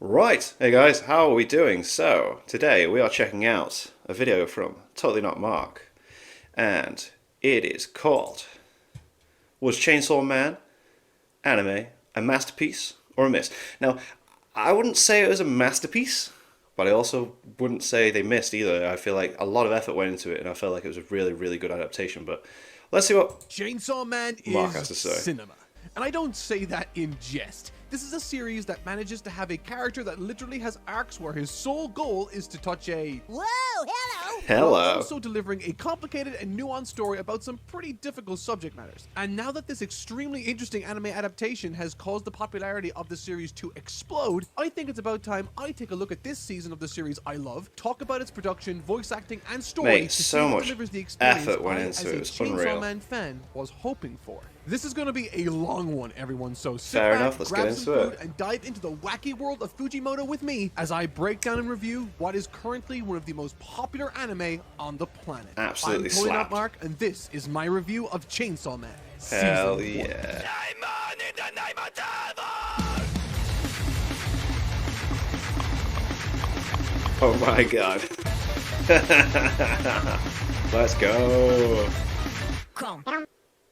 Right, hey guys, how are we doing? So, today we are checking out a video from Totally Not Mark, and it is called Was Chainsaw Man Anime a Masterpiece or a Miss? Now, I wouldn't say it was a masterpiece, but I also wouldn't say they missed either. I feel like a lot of effort went into it, and I felt like it was a really, really good adaptation, but let's see what Chainsaw Man Mark has is to say. cinema. And I don't say that in jest. This is a series that manages to have a character that literally has arcs where his sole goal is to touch a Whoa, hello! Hello. while also delivering a complicated and nuanced story about some pretty difficult subject matters. And now that this extremely interesting anime adaptation has caused the popularity of the series to explode, I think it's about time I take a look at this season of the series I love, talk about its production, voice acting, and story Mate, to so see if it much delivers the experience effort went I, into as it. a It was Chainsaw unreal. Man fan, was hoping for. This is going to be a long one, everyone, so sit Fair back, enough, let's grab get some into food, it. and dive into the wacky world of Fujimoto with me as I break down and review what is currently one of the most popular anime on the planet. Absolutely I'm Totally Not slapped. Mark, and this is my review of Chainsaw Man. Hell Season 1. yeah. Oh my god. Let's go.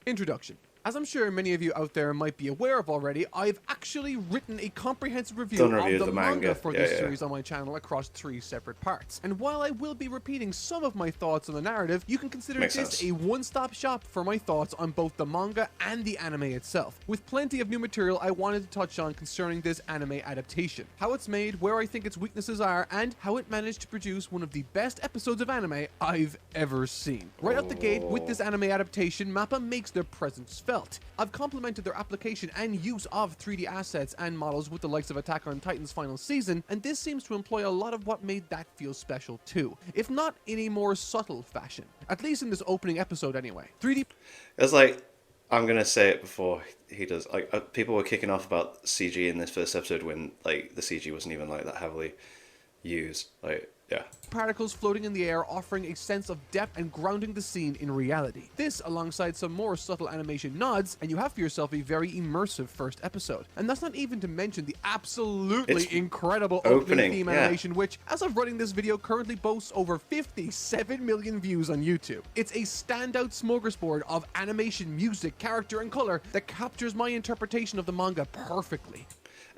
Introduction. As I'm sure many of you out there might be aware of already, I've actually written a comprehensive review Done a review of of the the manga. manga for Yeah, this yeah. series on my channel across 3 separate parts. And while I will be repeating some of my thoughts on the narrative, you can consider Makes this sense. a one-stop shop for my thoughts on both the manga and the anime itself, with plenty of new material I wanted to touch on concerning this anime adaptation, how it's made, where I think its weaknesses are, and how it managed to produce one of the best episodes of anime I've ever seen. Right out the gate, with this anime adaptation, MAPPA makes their presence felt. I've complimented their application and use of 3D assets and models with the likes of Attack on Titan's final season, and this seems to employ a lot of what made that feel special too, if not in a more subtle fashion, at least in this opening episode anyway. 3D It's like, I'm gonna say it before he does. Like, people were kicking off about CG in this first episode when, like, the CG wasn't even, like, that heavily used. Like, yeah. particles floating in the air, offering a sense of depth and grounding the scene in reality. This, alongside some more subtle animation nods, and you have for yourself a very immersive first episode. And that's not even to mention the absolutely It's incredible opening, theme yeah. animation, which, as of running this video, currently boasts over 57 million views on YouTube. It's a standout smorgasbord of animation, music, character, and color that captures my interpretation of the manga perfectly.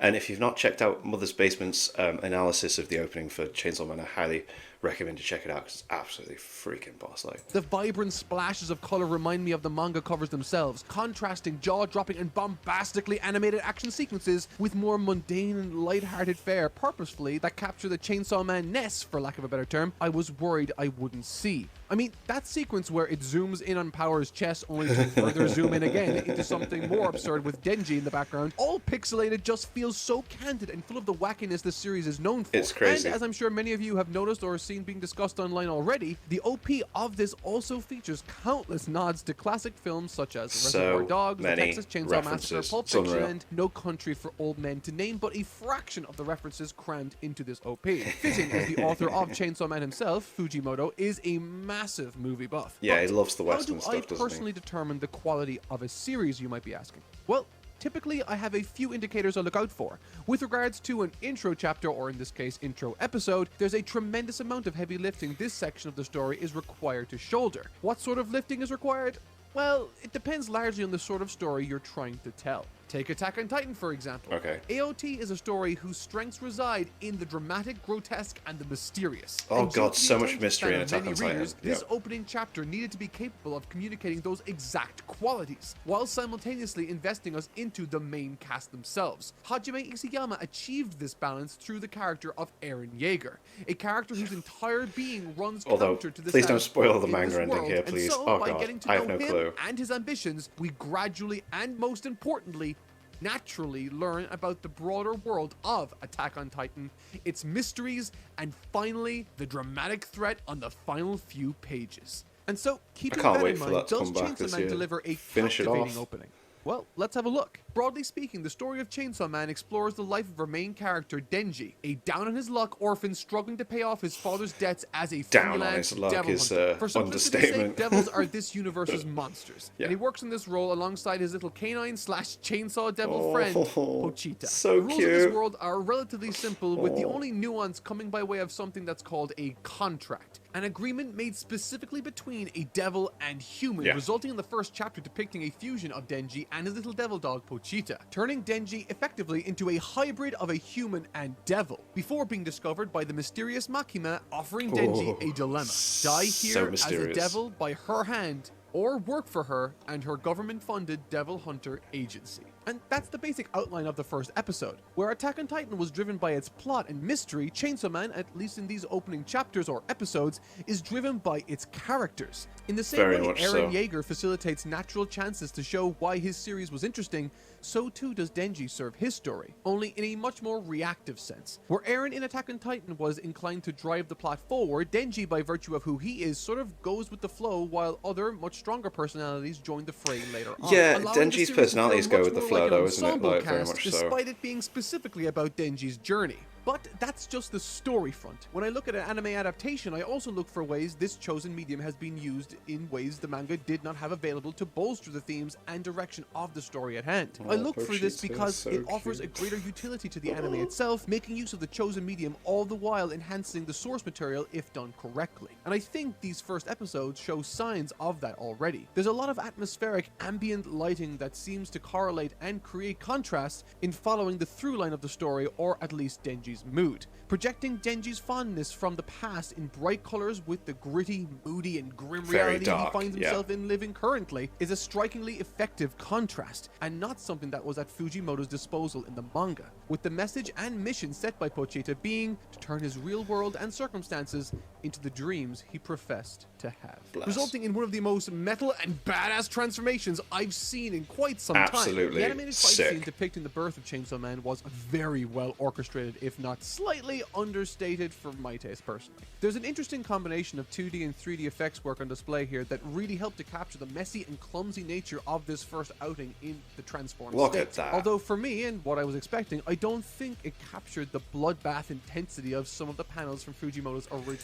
And if you've not checked out Mother's Basement's analysis of the opening for Chainsaw Man, I highly recommend you check it out because it's absolutely freaking boss-like. The vibrant splashes of color remind me of the manga covers themselves, contrasting jaw-dropping and bombastically animated action sequences with more mundane and light-hearted fare purposefully that capture the Chainsaw Man-ness, for lack of a better term, I was worried I wouldn't see. I mean, that sequence where it zooms in on Power's chest only to further zoom in again into something more absurd with Denji in the background, all pixelated, just feels so candid and full of the wackiness this series is known for. It's crazy. And as I'm sure many of you have noticed or seen being discussed online already, the OP of this also features countless nods to classic films such as Reservoir Dogs, The many Texas Chainsaw Massacre, references. Pulp It's Fiction, unreal. and No Country for Old Men, to name but a fraction of the references crammed into this OP. Fitting as the author of Chainsaw Man himself, Fujimoto, is a massive movie buff. Yeah, he But loves the how Western do stuff, I doesn't he? personally determine the quality of a series, you might be asking? Well, typically, I have a few indicators I look out for. With regards to an intro chapter, or in this case, intro episode, there's a tremendous amount of heavy lifting this section of the story is required to shoulder. What sort of lifting is required? Well, it depends largely on the sort of story you're trying to tell. Take Attack on Titan, for example. Okay. AOT is a story whose strengths reside in the dramatic, grotesque, and the mysterious. Oh And due God, to the so much attention mystery in span of Attack on many Titan. readers, This Yep. opening chapter needed to be capable of communicating those exact qualities, while simultaneously investing us into the main cast themselves. Hajime Isayama achieved this balance through the character of Eren Yeager, a character whose entire being runs Although, counter to the please don't status spoil quo the in manga this ending world, here, and please. so, Oh by God, getting to I have know no him clue. and his ambitions, we gradually and most importantly naturally learn about the broader world of Attack on Titan, its mysteries, and finally the dramatic threat on the final few pages. And so, keeping can't that wait in for mind, that to does come back Chainsaw this Man year. deliver a Finish it captivating off. opening? Well, let's have a look. Broadly speaking, the story of Chainsaw Man explores the life of our main character, Denji, a down on his luck orphan struggling to pay off his father's debts as a Down on freelance his luck devil is hunter. For simplicity's sake, understatement. devils are this universe's monsters, and Yeah. he works in this role alongside his little canine slash chainsaw devil friend, Oh, Pochita. so The rules of this cute. world are relatively simple, with the Oh. only nuance coming by way of something that's called a contract, an agreement made specifically between a devil and human, Yeah. resulting in the first chapter depicting a fusion of Denji and his little devil dog Pochita, turning Denji effectively into a hybrid of a human and devil, before being discovered by the mysterious Makima, offering Denji a dilemma: die so here as a mysterious. devil by her hand, or work for her and her government-funded devil hunter agency. And that's the basic outline of the first episode. Where Attack on Titan was driven by its plot and mystery, Chainsaw Man, at least in these opening chapters or episodes, is driven by its characters. In the same Very way much Eren so. Yeager facilitates natural chances to show why his series was interesting, so too does Denji serve his story, only in a much more reactive sense. Where Eren in Attack on Titan was inclined to drive the plot forward, Denji, by virtue of who he is, sort of goes with the flow, while other, much stronger personalities join the fray later on. Yeah, allowing the Denji's series to personalities feel go much with the more flow, like an though, isn't it? ensemble Like, very cast, much so. despite it being specifically about Denji's journey. But that's just the story front. When I look at an anime adaptation, I also look for ways this chosen medium has been used in ways the manga did not have available to bolster the themes and direction of the story at hand. I look for this Pochita, because so it offers a cute. greater utility to the anime itself, making use of the chosen medium all the while enhancing the source material if done correctly. And I think these first episodes show signs of that already. There's a lot of atmospheric ambient lighting that seems to correlate and create contrast in following the through line of the story, or at least Denji's mood. Projecting Denji's fondness from the past in bright colors with the gritty, moody, and grim Very reality dark, he finds yeah. himself in living currently is a strikingly effective contrast, and not something that was at Fujimoto's disposal in the manga, with the message and mission set by Pochita being to turn his real world and circumstances into the dreams he professed to have. Bless. Resulting in one of the most metal and badass transformations I've seen in quite some time. Absolutely The animated fight sick. scene depicting the birth of Chainsaw Man was very well orchestrated, if not slightly understated for my taste personally. There's an interesting combination of 2D and 3D effects work on display here that really helped to capture the messy and clumsy nature of this first outing in the transformed Look state. at that. Although for me, and what I was expecting, I don't think it captured the bloodbath intensity of some of the panels from Fujimoto's original.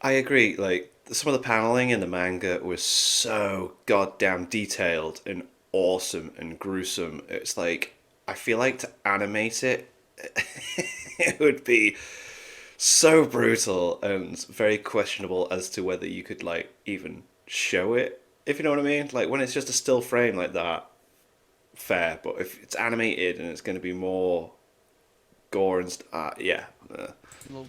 I agree. Like, some of the paneling in the manga was so goddamn detailed and awesome and gruesome. It's like, I feel like to animate it, it would be so brutal and very questionable as to whether you could, like, even show it, if you know what I mean. Like, when it's just a still frame like that, fair. But if it's animated and it's going to be more gore and yeah.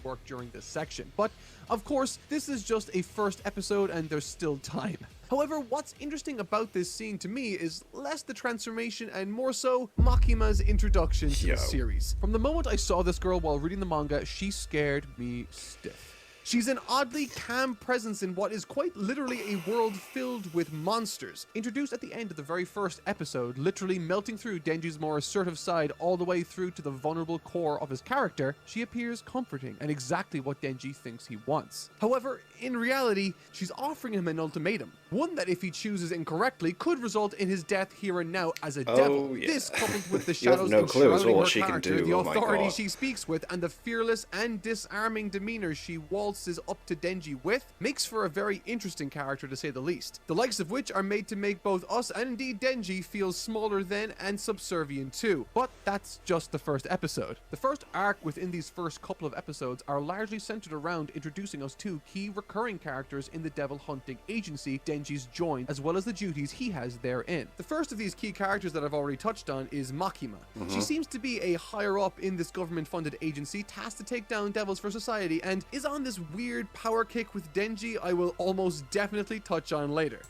Work during this section. But of course, this is just a first episode and there's still time. However, what's interesting about this scene to me is less the transformation and more so Makima's introduction to Yo. the series. From the moment I saw this girl while reading the manga, she scared me stiff. She's an oddly calm presence in what is quite literally a world filled with monsters. Introduced at the end of the very first episode, literally melting through Denji's more assertive side all the way through to the vulnerable core of his character, she appears comforting and exactly what Denji thinks he wants. However, in reality, she's offering him an ultimatum. One that, if he chooses incorrectly, could result in his death here and now as a devil. Yeah. This, coupled with the You have shadows no clue as enshrouding well her what she can character, do, the oh my authority God. she speaks with, and the fearless and disarming demeanor she waltzes up to Denji with, makes for a very interesting character to say the least. The likes of which are made to make both us and indeed Denji feel smaller than and subservient to. But that's just the first episode. The first arc within these first couple of episodes are largely centered around introducing us to key recurring characters in the devil hunting agency Denji's joined, as well as the duties he has therein. The first of these key characters that I've already touched on is Makima. She seems to be a higher up in this government-funded agency tasked to take down devils for society and is on this weird power kick with Denji I will almost definitely touch on later.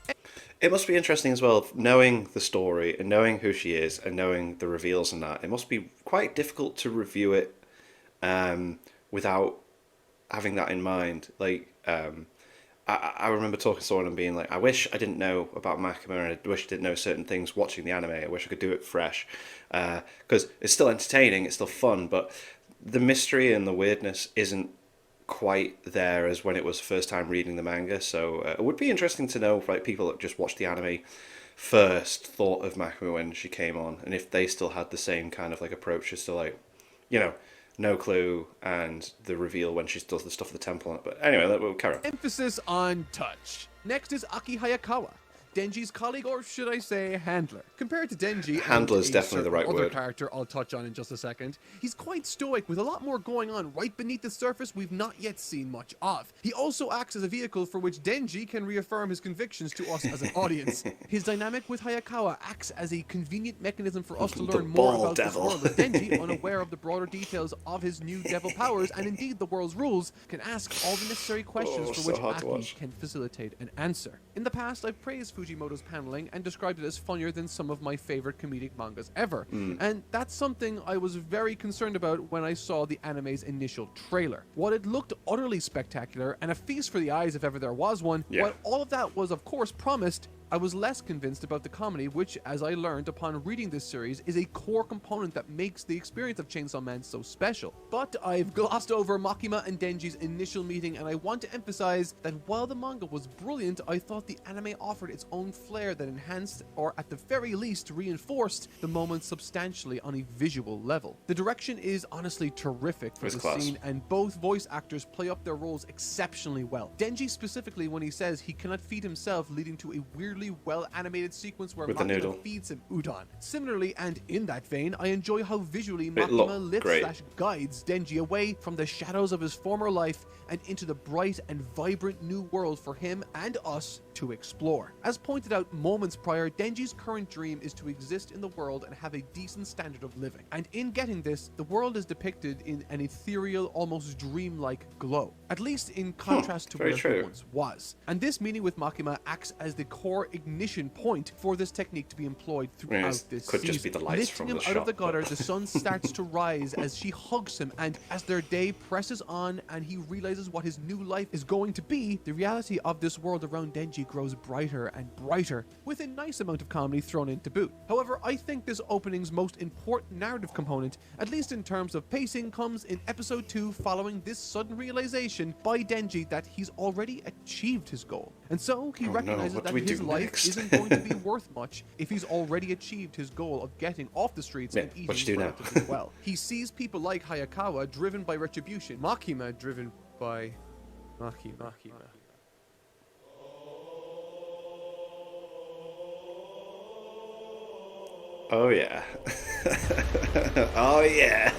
It must be interesting as well, knowing the story and knowing who she is and knowing the reveals and that. It must be quite difficult to review it without having that in mind. Like, I remember talking to someone and being like, I wish I didn't know about Makima and I wish I didn't know certain things watching the anime. I wish I could do it fresh. Because it's still entertaining, it's still fun, but the mystery and the weirdness isn't quite there as when it was first time reading the manga. So it would be interesting to know, like, people that just watch the anime first thought of Makima when she came on, and if they still had the same kind of like approach as to like, you know, no clue and the reveal when she does the stuff at the temple. But anyway, we'll carry on. Emphasis on touch. Next is Aki Hayakawa, Denji's colleague, or should I say handler. Compared to Denji, Handler is and a definitely the right certain other word. character I'll touch on in just a second, he's quite stoic with a lot more going on right beneath the surface we've not yet seen much of. He also acts as a vehicle for which Denji can reaffirm his convictions to us as an audience. His dynamic with Hayakawa acts as a convenient mechanism for us to learn more about this world, with Denji, unaware of the broader details of his new devil powers and indeed the world's rules, can ask all the necessary questions for so which hard to Aki watch. can facilitate an answer. In the past, I've praised Fujimoto's paneling and described it as funnier than some of my favorite comedic mangas ever. And that's something I was very concerned about when I saw the anime's initial trailer. While it looked utterly spectacular and a feast for the eyes if ever there was one, while all of that was of course promised, I was less convinced about the comedy, which, as I learned upon reading this series, is a core component that makes the experience of Chainsaw Man so special. But I've glossed over Makima and Denji's initial meeting, and I want to emphasize that while the manga was brilliant, I thought the anime offered its own flair that enhanced, or at the very least reinforced, the moments substantially on a visual level. The direction is honestly terrific for the scene, and both voice actors play up their roles exceptionally well. Denji specifically when he says he cannot feed himself, leading to a weirdly well-animated sequence where Makima feeds him udon. Similarly, and in that vein, I enjoy how visually Makima lifts/guides Denji away from the shadows of his former life and into the bright and vibrant new world for him and us to explore. As pointed out moments prior, Denji's current dream is to exist in the world and have a decent standard of living. And in getting this, the world is depicted in an ethereal, almost dreamlike glow. At least in contrast to where it once was. And this meeting with Makima acts as the core ignition point for this technique to be employed throughout this season. Just be the lights Lifting him out of the gutter, the sun starts to rise as she hugs him, and as their day presses on and he realizes what his new life is going to be, the reality of this world around Denji grows brighter and brighter, with a nice amount of comedy thrown in to boot. However, I think this opening's most important narrative component, at least in terms of pacing, comes in episode 2 following this sudden realization by Denji that he's already achieved his goal. And so he recognizes that his life isn't going to be worth much if he's already achieved his goal of getting off the streets and eating relatively well. He sees people like Hayakawa driven by retribution, Makima driven by Makima. Oh yeah. Oh yeah.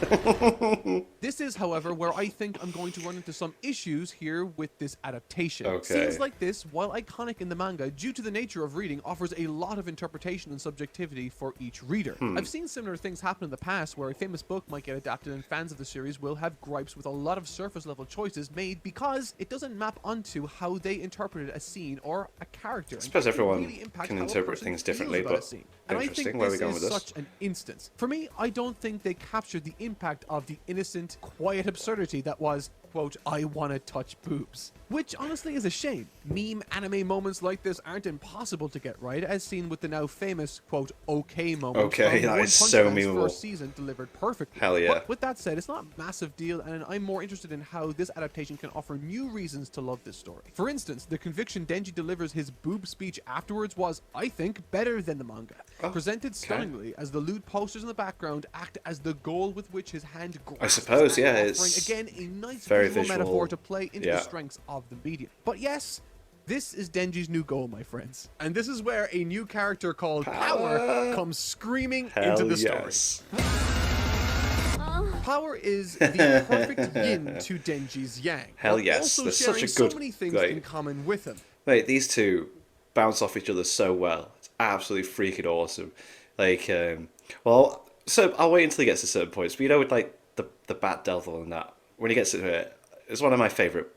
This is, however, where I think I'm going to run into some issues here with this adaptation. Okay. Scenes like this, while iconic in the manga, due to the nature of reading, offers a lot of interpretation and subjectivity for each reader. I've seen similar things happen in the past where a famous book might get adapted and fans of the series will have gripes with a lot of surface level choices made because it doesn't map onto how they interpreted a scene or a character. I suppose everyone can interpret things differently, but and I think where are we going this with is such an instance. For me, I don't think they captured the impact of the innocent, quiet absurdity that was, quote, I wanna touch boobs. Which honestly is a shame. Meme anime moments like this aren't impossible to get right, as seen with the now famous, quote, okay moment from that One is Punch so Man's memeable. first season delivered perfectly. Hell yeah. But with that said, it's not a massive deal, and I'm more interested in how this adaptation can offer new reasons to love this story. For instance, the conviction Denji delivers his boob speech afterwards was, I think, better than the manga. Presented stunningly as the lewd posters in the background act as the goal with which his hand grasps, I suppose, yeah, offering it's again a nice very visual visual. metaphor to play into the strengths of the medium. But yes, this is Denji's new goal, my friends. And this is where a new character called Power comes screaming into the story. Power is the perfect yin to Denji's yang. Hell yes, also there's sharing such a good so many things in common with him. Mate, these two bounce off each other so well. It's absolutely freaking awesome. Like, well, so I'll wait until he gets to certain points. But you know, with like the Bat Devil and that, when he gets to it, it's one of my favorite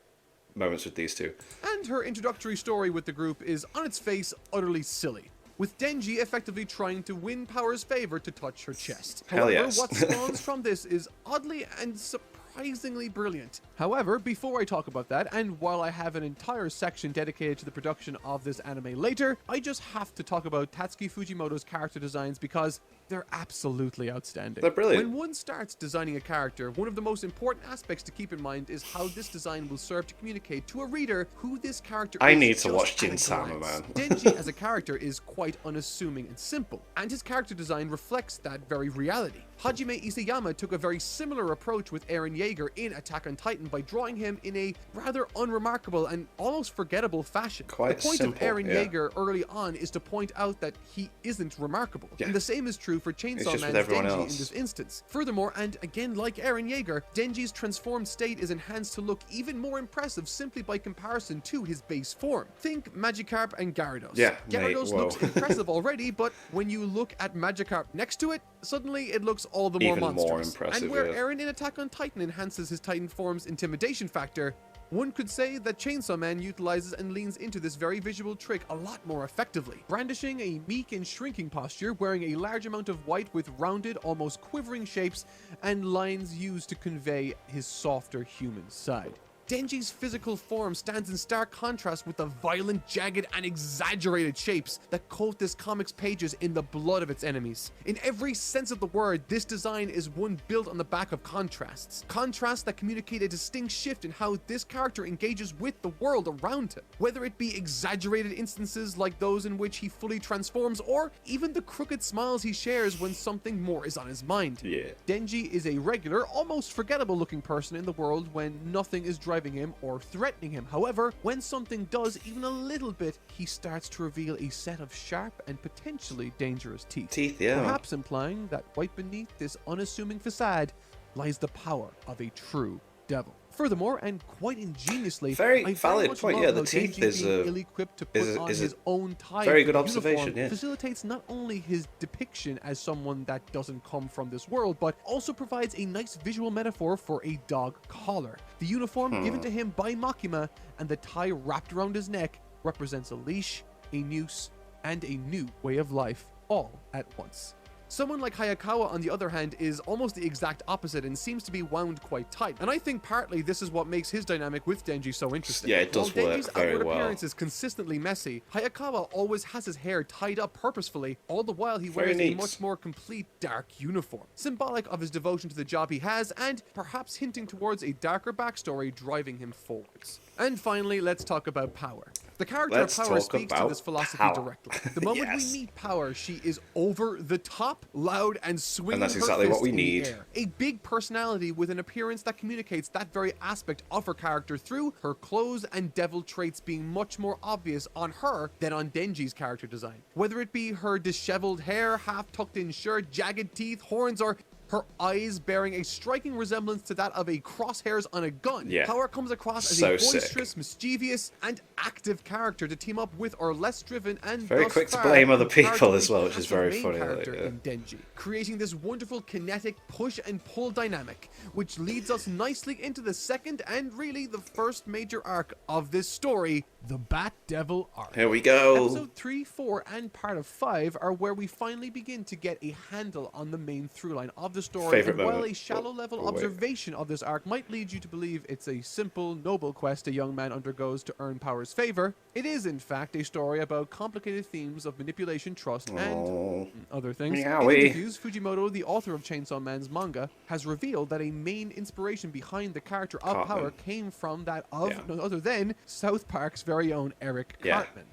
moments with these two. And her introductory story with the group is, on its face, utterly silly, with Denji effectively trying to win Power's favor to touch her chest. However, what spawns from this is oddly and surprisingly brilliant. However, before I talk about that, and while I have an entire section dedicated to the production of this anime later, I just have to talk about Tatsuki Fujimoto's character designs because They're absolutely outstanding. They're brilliant. When one starts designing a character, one of the most important aspects to keep in mind is how this design will serve to communicate to a reader who this character I is. need to just watch at a Gin-sama, glance. man. Denji as a character is quite unassuming and simple, and his character design reflects that very reality. Hajime Isayama took a very similar approach with Eren Yeager in Attack on Titan by drawing him in a rather unremarkable and almost forgettable fashion. Quite the point simple, of Eren yeah. Yeager early on is to point out that he isn't remarkable. Yeah. And the same is true for Chainsaw just with Man's everyone Denji else. in this instance. Furthermore, and again like Eren Yeager, Denji's transformed state is enhanced to look even more impressive simply by comparison to his base form. Think Magikarp and Gyarados. Yeah, mate, Gyarados whoa. looks impressive already, but when you look at Magikarp next to it, suddenly it looks all the more Even more monstrous. impressive, And where yeah. Eren in Attack on Titan enhances his Titan form's intimidation factor, one could say that Chainsaw Man utilizes and leans into this very visual trick a lot more effectively, brandishing a meek and shrinking posture, wearing a large amount of white with rounded, almost quivering shapes, and lines used to convey his softer human side. Denji's physical form stands in stark contrast with the violent, jagged, and exaggerated shapes that coat this comic's pages in the blood of its enemies. In every sense of the word, this design is one built on the back of contrasts. Contrasts that communicate a distinct shift in how this character engages with the world around him. Whether it be exaggerated instances like those in which he fully transforms, or even the crooked smiles he shares when something more is on his mind. Yeah. Denji is a regular, almost forgettable looking person in the world when nothing is driving him or threatening him. However, when something does even a little bit, he starts to reveal a set of sharp and potentially dangerous teeth. Teeth, yeah. Perhaps implying that right beneath this unassuming facade lies the power of a true devil. Furthermore, and quite ingeniously, Very I valid much point, love yeah, the how teeth Denji is being a- ill-equipped to put on is a his own tie very for good the observation, uniform yeah. facilitates not only his depiction as someone that doesn't come from this world, but also provides a nice visual metaphor for a dog collar. The uniform given to him by Makima and the tie wrapped around his neck represents a leash, a noose, and a new way of life all at once. Someone like Hayakawa, on the other hand, is almost the exact opposite and seems to be wound quite tight. And I think partly this is what makes his dynamic with Denji so interesting. Yeah, it does While work Denji's very outward well. appearance is consistently messy, Hayakawa always has his hair tied up purposefully, all the while he Very wears a neat. much more complete dark uniform. Symbolic of his devotion to the job he has, and perhaps hinting towards a darker backstory driving him forwards. And finally, let's talk about Power. The character Let's of Power talk speaks to about this philosophy Power. directly. The moment Yes. we meet Power, she is over the top, loud, and swinging And that's her exactly what fist we in the need. air. A big personality with an appearance that communicates that very aspect of her character through her clothes and devil traits being much more obvious on her than on Denji's character design. Whether it be her disheveled hair, half tucked in shirt, jagged teeth, horns, or her eyes bearing a striking resemblance to that of a crosshairs on a gun. Yeah. Power comes across as So a sick. boisterous, mischievous, and active character to team up with or less driven and Very thus quick to far blame other comparatively people as well, which is passive very main funny, like, character yeah. in Denji, creating this wonderful kinetic push and pull dynamic, which leads us nicely into the second and really the first major arc of this story, the Bat Devil arc. Here we go. Episode 3, 4, and part of 5 are where we finally begin to get a handle on the main through line of the story. Favorite and while moment. a shallow level Oh, wait. observation of this arc might lead you to believe it's a simple, noble quest a young man undergoes to earn Power's favor, it is in fact a story about complicated themes of manipulation, trust, and Oh. other things. In Meowie. interviews, Fujimoto, the author of Chainsaw Man's manga, has revealed that a main inspiration behind the character of Cartman. Power came from that of Yeah. none other than South Park's very own Eric Yeah. Cartman.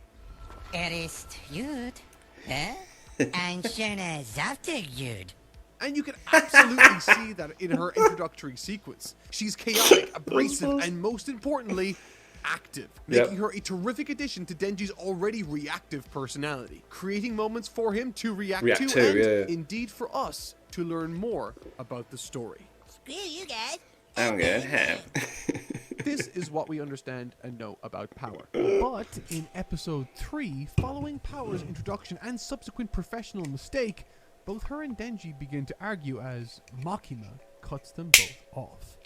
Er ist gut. Hä? Ein schöner Saftig-Jud. And you can absolutely see that in her introductory sequence. She's chaotic, abrasive, and most importantly, active, Yep. making her a terrific addition to Denji's already reactive personality, creating moments for him to react React to, to, and yeah. indeed for us to learn more about the story. Screw you guys. I'm gonna have. This is what we understand and know about Power. But in episode 3, following Power's introduction and subsequent professional mistake, both her and Denji begin to argue as Makima cuts them both off.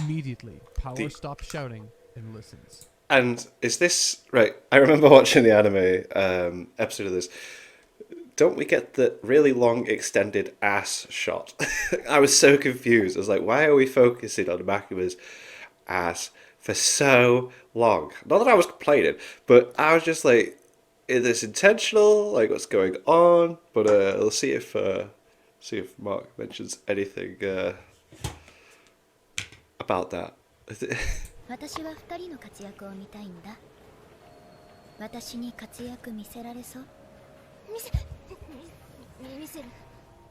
Immediately, Power stops shouting and listens. And is this right? I remember watching the anime episode of this. Don't we get the really long extended ass shot? I was so confused. I was like, why are we focusing on Makima's ass for so long? Not that I was complaining, but I was just like, is this intentional? Like, what's going on? But we'll see if See if Mark mentions anything about that. 私は二人の活躍を見たいんだ。私に活躍見せられそう？見せる。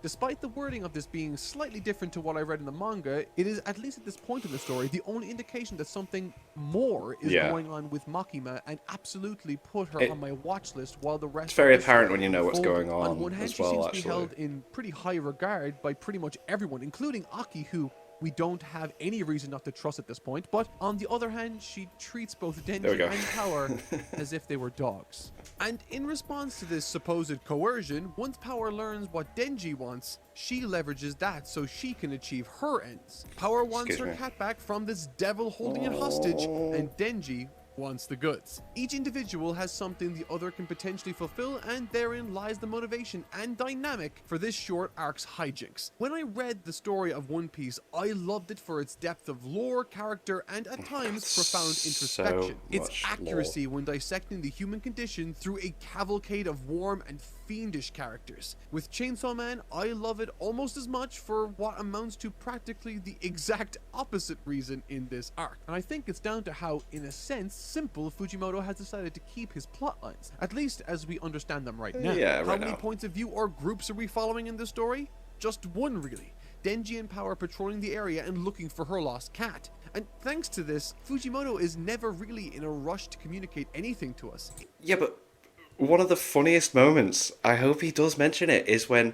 Despite the wording of this being slightly different to what I read in the manga, it is, at least at this point in the story, the only indication that something more is going on with Makima, and absolutely put her on my watch list while the rest It's very of the apparent story when you know what's unfolded. going on one hand, as well, she seems actually. to be held in pretty high regard by pretty much everyone, including Aki, who we don't have any reason not to trust at this point. But on the other hand, she treats both Denji and Power as if they were dogs. And in response to this supposed coercion, once Power learns what Denji wants, she leverages that so she can achieve her ends. Power wants her cat back from this devil holding it hostage, and Denji wants the goods. Each individual has something the other can potentially fulfill, and therein lies the motivation and dynamic for this short arc's hijinks. When I read the story of One Piece, I loved it for its depth of lore, character, and at times profound introspection. Its accuracy when dissecting the human condition through a cavalcade of warm and fiendish characters. With Chainsaw Man, I love it almost as much for what amounts to practically the exact opposite reason in this arc. And I think it's down to how, in a sense, simple Fujimoto has decided to keep his plotlines, at least as we understand them right now. How many points of view or groups are we following in this story? Just one, really. Denji and Power patrolling the area and looking for her lost cat. And thanks to this, Fujimoto is never really in a rush to communicate anything to us. Yeah, but one of the funniest moments, I hope he does mention it, is when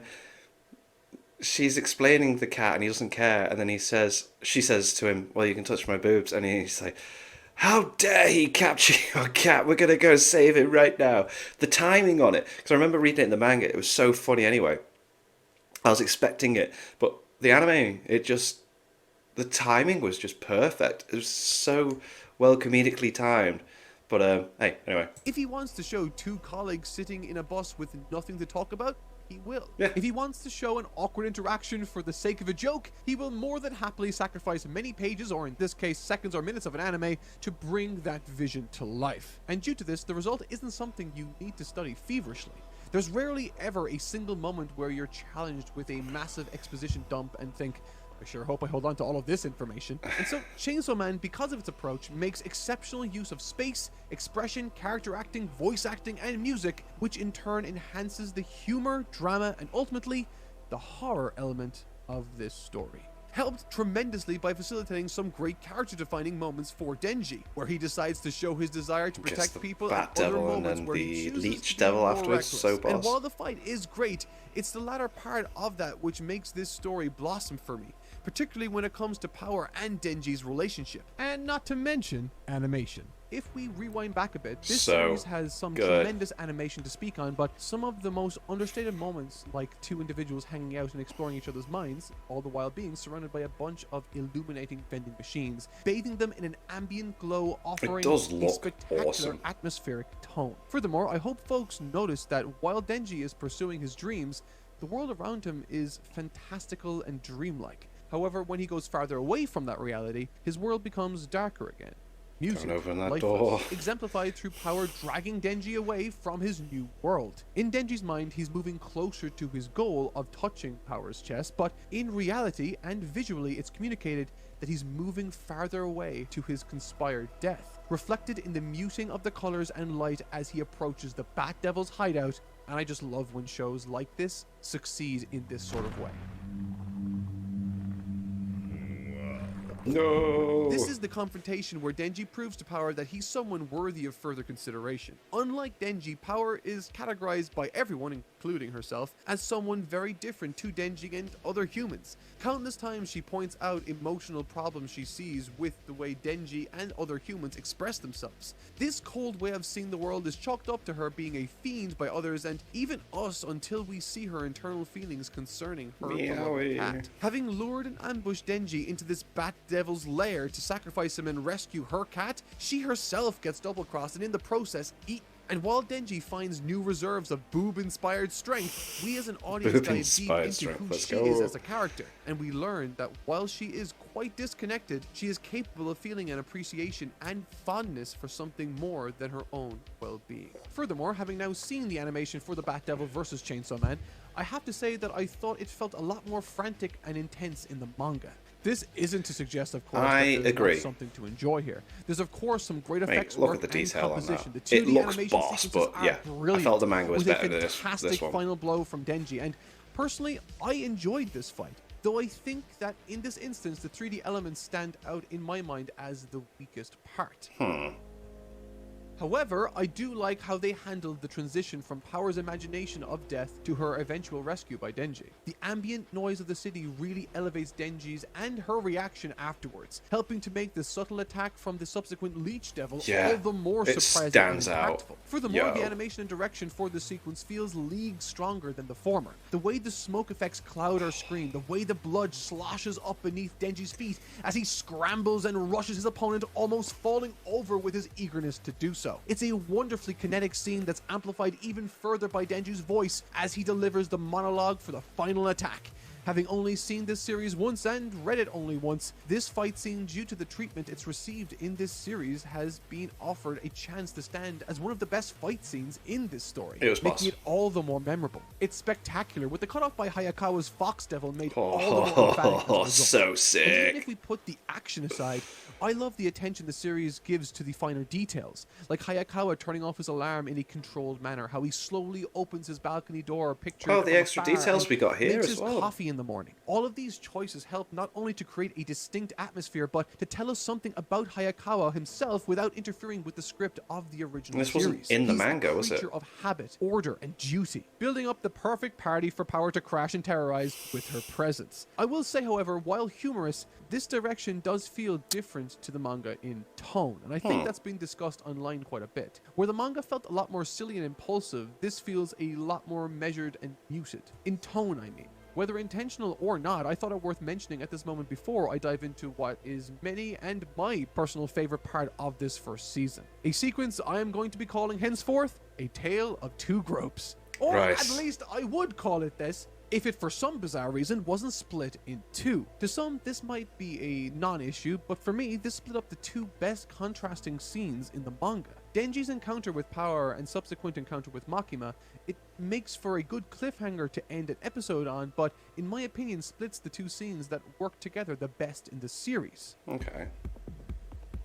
she's explaining the cat and he doesn't care, and then she says to him, well, you can touch my boobs, and he's like, how dare he capture your cat, we're gonna go save it right now. The timing on it, because I remember reading it in the manga, it was so funny anyway. I was expecting it, but the anime, the timing was just perfect. It was so well comedically timed. But hey, anyway. If he wants to show two colleagues sitting in a bus with nothing to talk about, he will. Yeah. If he wants to show an awkward interaction for the sake of a joke, he will more than happily sacrifice many pages, or in this case seconds or minutes of an anime, to bring that vision to life. And due to this, the result isn't something you need to study feverishly. There's rarely ever a single moment where you're challenged with a massive exposition dump and think, I sure hope I hold on to all of this information. And so Chainsaw Man, because of its approach, makes exceptional use of space, expression, character acting, voice acting, and music, which in turn enhances the humor, drama, and ultimately the horror element of this story. Helped tremendously by facilitating some great character-defining moments for Denji, where he decides to show his desire to protect people, and other moments where he chooses Leech to Devil be more afterwards, reckless. so boss. And while the fight is great, it's the latter part of that which makes this story blossom for me, particularly when it comes to Power and Denji's relationship. And not to mention animation. If we rewind back a bit, this series has some tremendous animation to speak on, but some of the most understated moments, like two individuals hanging out and exploring each other's minds, all the while being surrounded by a bunch of illuminating vending machines, bathing them in an ambient glow, offering a spectacular atmospheric tone. Furthermore, I hope folks notice that while Denji is pursuing his dreams, the world around him is fantastical and dreamlike. However, when he goes farther away from that reality, his world becomes darker again. Music, lifeless, exemplified through Power dragging Denji away from his new world. In Denji's mind, he's moving closer to his goal of touching Power's chest, but in reality and visually, it's communicated that he's moving farther away to his conspired death, reflected in the muting of the colors and light as he approaches the Bat Devil's hideout. And I just love when shows like this succeed in this sort of way. No. This is the confrontation where Denji proves to Power that he's someone worthy of further consideration. Unlike Denji, Power is categorized by everyone, including herself, as someone very different to Denji and other humans. Countless times she points out emotional problems she sees with the way Denji and other humans express themselves. This cold way of seeing the world is chalked up to her being a fiend by others and even us until we see her internal feelings concerning her beloved cat. Having lured and ambushed Denji into this Bat Devil's lair to sacrifice him and rescue her cat, she herself gets double-crossed and in the process eaten. And while Denji finds new reserves of boob-inspired strength, we as an audience dive deep into who she is as a character, and we learn that while she is quite disconnected, she is capable of feeling an appreciation and fondness for something more than her own well-being. Furthermore, having now seen the animation for the Bat Devil vs. Chainsaw Man, I have to say that I thought it felt a lot more frantic and intense in the manga. This isn't to suggest, of course, I that there's agree. not something to enjoy here. There's, of course, some great Mate, effects look work at the and detail on that. composition. The 2D It looks animation boss, sequences but are yeah, brilliant, I felt the manga was with better a than fantastic this one. final blow from Denji, and personally, I enjoyed this fight. Though I think that in this instance, the 3D elements stand out in my mind as the weakest part. However, I do like how they handled the transition from Power's imagination of death to her eventual rescue by Denji. The ambient noise of the city really elevates Denji's and her reaction afterwards, helping to make the subtle attack from the subsequent Leech Devil all the more it surprising stands and out. impactful. Furthermore, the Yo. animation and direction for this sequence feels leagues stronger than the former. The way the smoke effects cloud our screen, the way the blood sloshes up beneath Denji's feet as he scrambles and rushes his opponent, almost falling over with his eagerness to do so. It's a wonderfully kinetic scene that's amplified even further by Denji's voice as he delivers the monologue for the final attack. Having only seen this series once and read it only once, this fight scene, due to the treatment it's received in this series, has been offered a chance to stand as one of the best fight scenes in this story, It was boss. making it all the more memorable. It's spectacular, with the cutoff by Hayakawa's Fox Devil made all the more emphatic as a result. So And even sick. if we put the action aside, I love the attention the series gives to the finer details, like Hayakawa turning off his alarm in a controlled manner, how he slowly opens his balcony door, pictured Oh, from the extra afar, details and we got here makes as his well. coffee in the morning. All of these choices help not only to create a distinct atmosphere, but to tell us something about Hayakawa himself without interfering with the script of the original This series. wasn't in the He's manga, a was it? creature of habit, order, and duty, building up the perfect party for Power to crash and terrorize with her presence. I will say, however, while humorous, this direction does feel different to the manga in tone, and I think that's been discussed online quite a bit. Where the manga felt a lot more silly and impulsive, this feels a lot more measured and muted. In tone, I mean. Whether intentional or not, I thought it worth mentioning at this moment before I dive into what is many and my personal favorite part of this first season. A sequence I am going to be calling henceforth A Tale of Two Gropes. Or Right. at least I would call it this, if it for some bizarre reason wasn't split in two. To some, this might be a non-issue, but for me, this split up the two best contrasting scenes in the manga. Denji's encounter with Power and subsequent encounter with Makima, it makes for a good cliffhanger to end an episode on, but in my opinion splits the two scenes that work together the best in the series. Okay.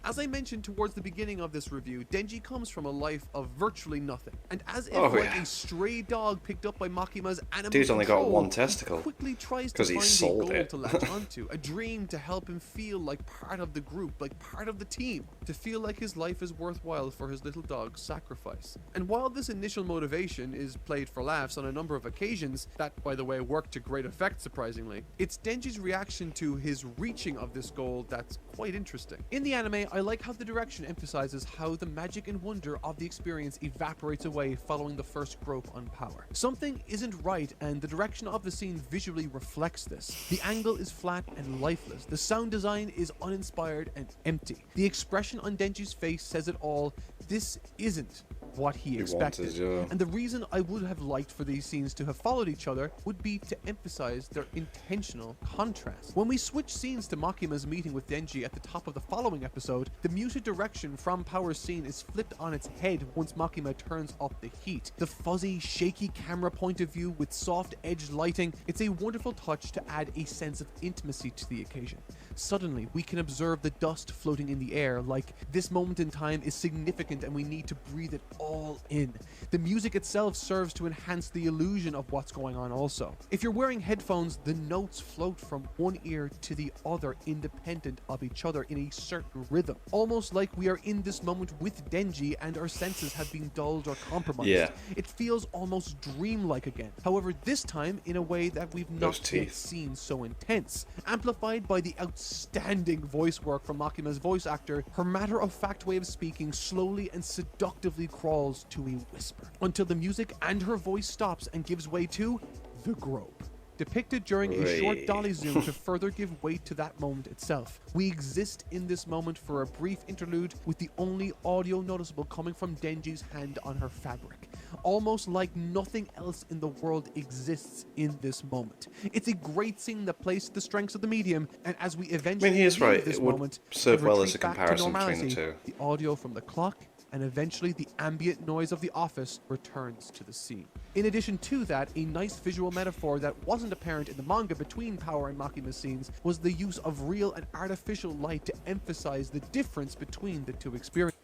As I mentioned towards the beginning of this review, Denji comes from a life of virtually nothing, and as if like yeah. a stray dog picked up by Makima's animal Dude's only got control, one he testicle, quickly tries to 'cause he find a sold goal it. to latch onto, a dream to help him feel like part of the group, like part of the team, to feel like his life is worthwhile for his little dog's sacrifice. And while this initial motivation is played for laughs on a number of occasions, that by the way worked to great effect surprisingly, it's Denji's reaction to his reaching of this goal that's quite interesting. In the anime, I like how the direction emphasizes how the magic and wonder of the experience evaporates away following the first grope on Power. Something isn't right, and the direction of the scene visually reflects this. The angle is flat and lifeless. The sound design is uninspired and empty. The expression on Denji's face says it all. This isn't what he expected. wanted, yeah. And the reason I would have liked for these scenes to have followed each other would be to emphasize their intentional contrast. When we switch scenes to Makima's meeting with Denji at the top of the following episode, the muted direction from Power's scene is flipped on its head once Makima turns up the heat. The fuzzy, shaky camera point of view with soft edged lighting, it's a wonderful touch to add a sense of intimacy to the occasion. Suddenly, we can observe the dust floating in the air, like this moment in time is significant and we need to breathe it all in. The music itself serves to enhance the illusion of what's going on also. If you're wearing headphones, the notes float from one ear to the other independent of each other in a certain rhythm. Almost like we are in this moment with Denji and our senses have been dulled or compromised. Yeah. It feels almost dreamlike again. However, this time in a way that we've Those not yet teeth. seen so intense. Amplified by the outstanding voice work from Makima's voice actor, her matter-of-fact way of speaking slowly and seductively crawls to a whisper, until the music and her voice stops and gives way to the grope. Depicted during a short Right. dolly zoom to further give weight to that moment itself. We exist in this moment for a brief interlude with the only audio noticeable coming from Denji's hand on her fabric. Almost like nothing else in the world exists in this moment. It's a great scene that plays to the strengths of the medium, and as we eventually he is leave right, this it would moment serve and well as retreat a back to comparison between the normality, two. the audio from the clock and eventually the ambient noise of the office returns to the scene. In addition to that, a nice visual metaphor that wasn't apparent in the manga between Power and Makima's scenes was the use of real and artificial light to emphasize the difference between the two experiences.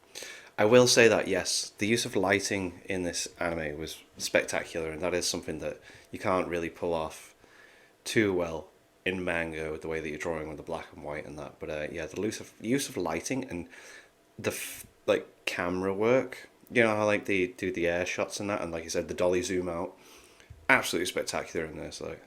I will say that, yes, the use of lighting in this anime was spectacular, and that is something that you can't really pull off too well in manga with the way that you're drawing with the black and white and that. But yeah, the use of lighting and the like camera work, you know how like they do the air shots and that, and like you said, the dolly zoom out, absolutely spectacular in this. Like,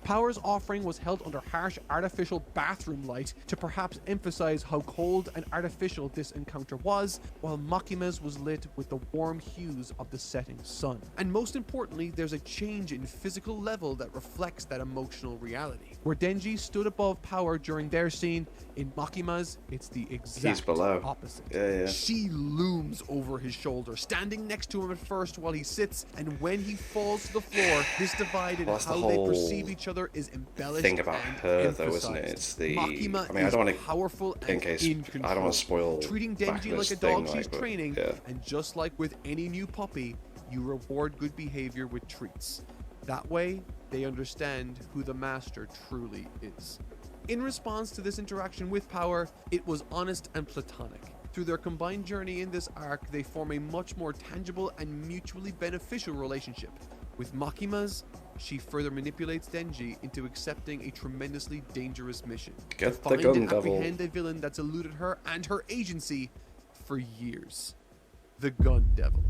Power's offering was held under harsh artificial bathroom light to perhaps emphasize how cold and artificial this encounter was, while Makima's was lit with the warm hues of the setting sun. And most importantly, there's a change in physical level that reflects that emotional reality. Where Denji stood above Power during their scene, in Makima's, it's the exact opposite. Yeah. She looms over his shoulder, standing next to him at first while he sits, and when he falls to the floor, this divide in how they perceive each other is embellished. Thing about and her, emphasized. though, isn't it? It's the. Makima I mean, I don't want to. powerful In and case in control, I don't want to spoil. treating Denji like a dog she's training, and just like with any new puppy, you reward good behavior with treats. That way, they understand who the master truly is. In response to this interaction with Power, it was honest and platonic. Through their combined journey in this arc, they form a much more tangible and mutually beneficial relationship. With Makima's, she further manipulates Denji into accepting a tremendously dangerous mission. Get to the find gun and devil. apprehend a villain that's eluded her and her agency for years. The Gun Devil.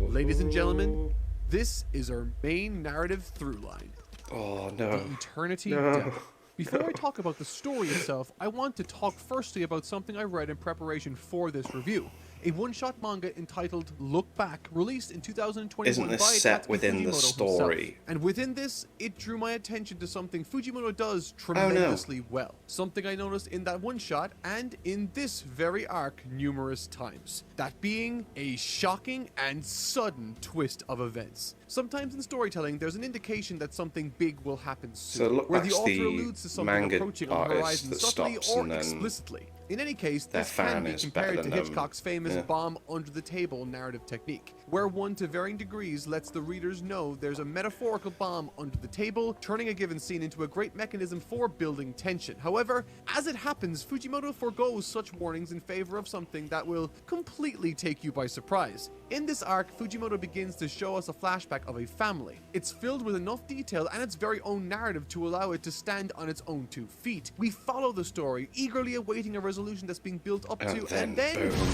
Ladies and gentlemen, this is our main narrative through line. Oh no. The Eternity No. Devil. Before I talk about the story itself, I want to talk firstly about something I read in preparation for this review. A one-shot manga entitled Look Back, released in 2021 Isn't this by set Tatsuki within the Fujimoto story? himself. And within this, it drew my attention to something Fujimoto does tremendously well. Something I noticed in that one-shot and in this very arc numerous times. That being a shocking and sudden twist of events. Sometimes in storytelling, there's an indication that something big will happen soon, So Look where the Back's author the alludes to something manga approaching on the artist horizon that subtly stops or and then explicitly. In any case, their this can fan be is better compared to than them. Hitchcock's famous bomb under the table narrative technique, where one to varying degrees lets the readers know there's a metaphorical bomb under the table, turning a given scene into a great mechanism for building tension. However, as it happens, Fujimoto forgoes such warnings in favor of something that will completely take you by surprise. In this arc, Fujimoto begins to show us a flashback of a family. It's filled with enough detail and its very own narrative to allow it to stand on its own 2 feet. We follow the story, eagerly awaiting a resolution that's being built up to, and then boom.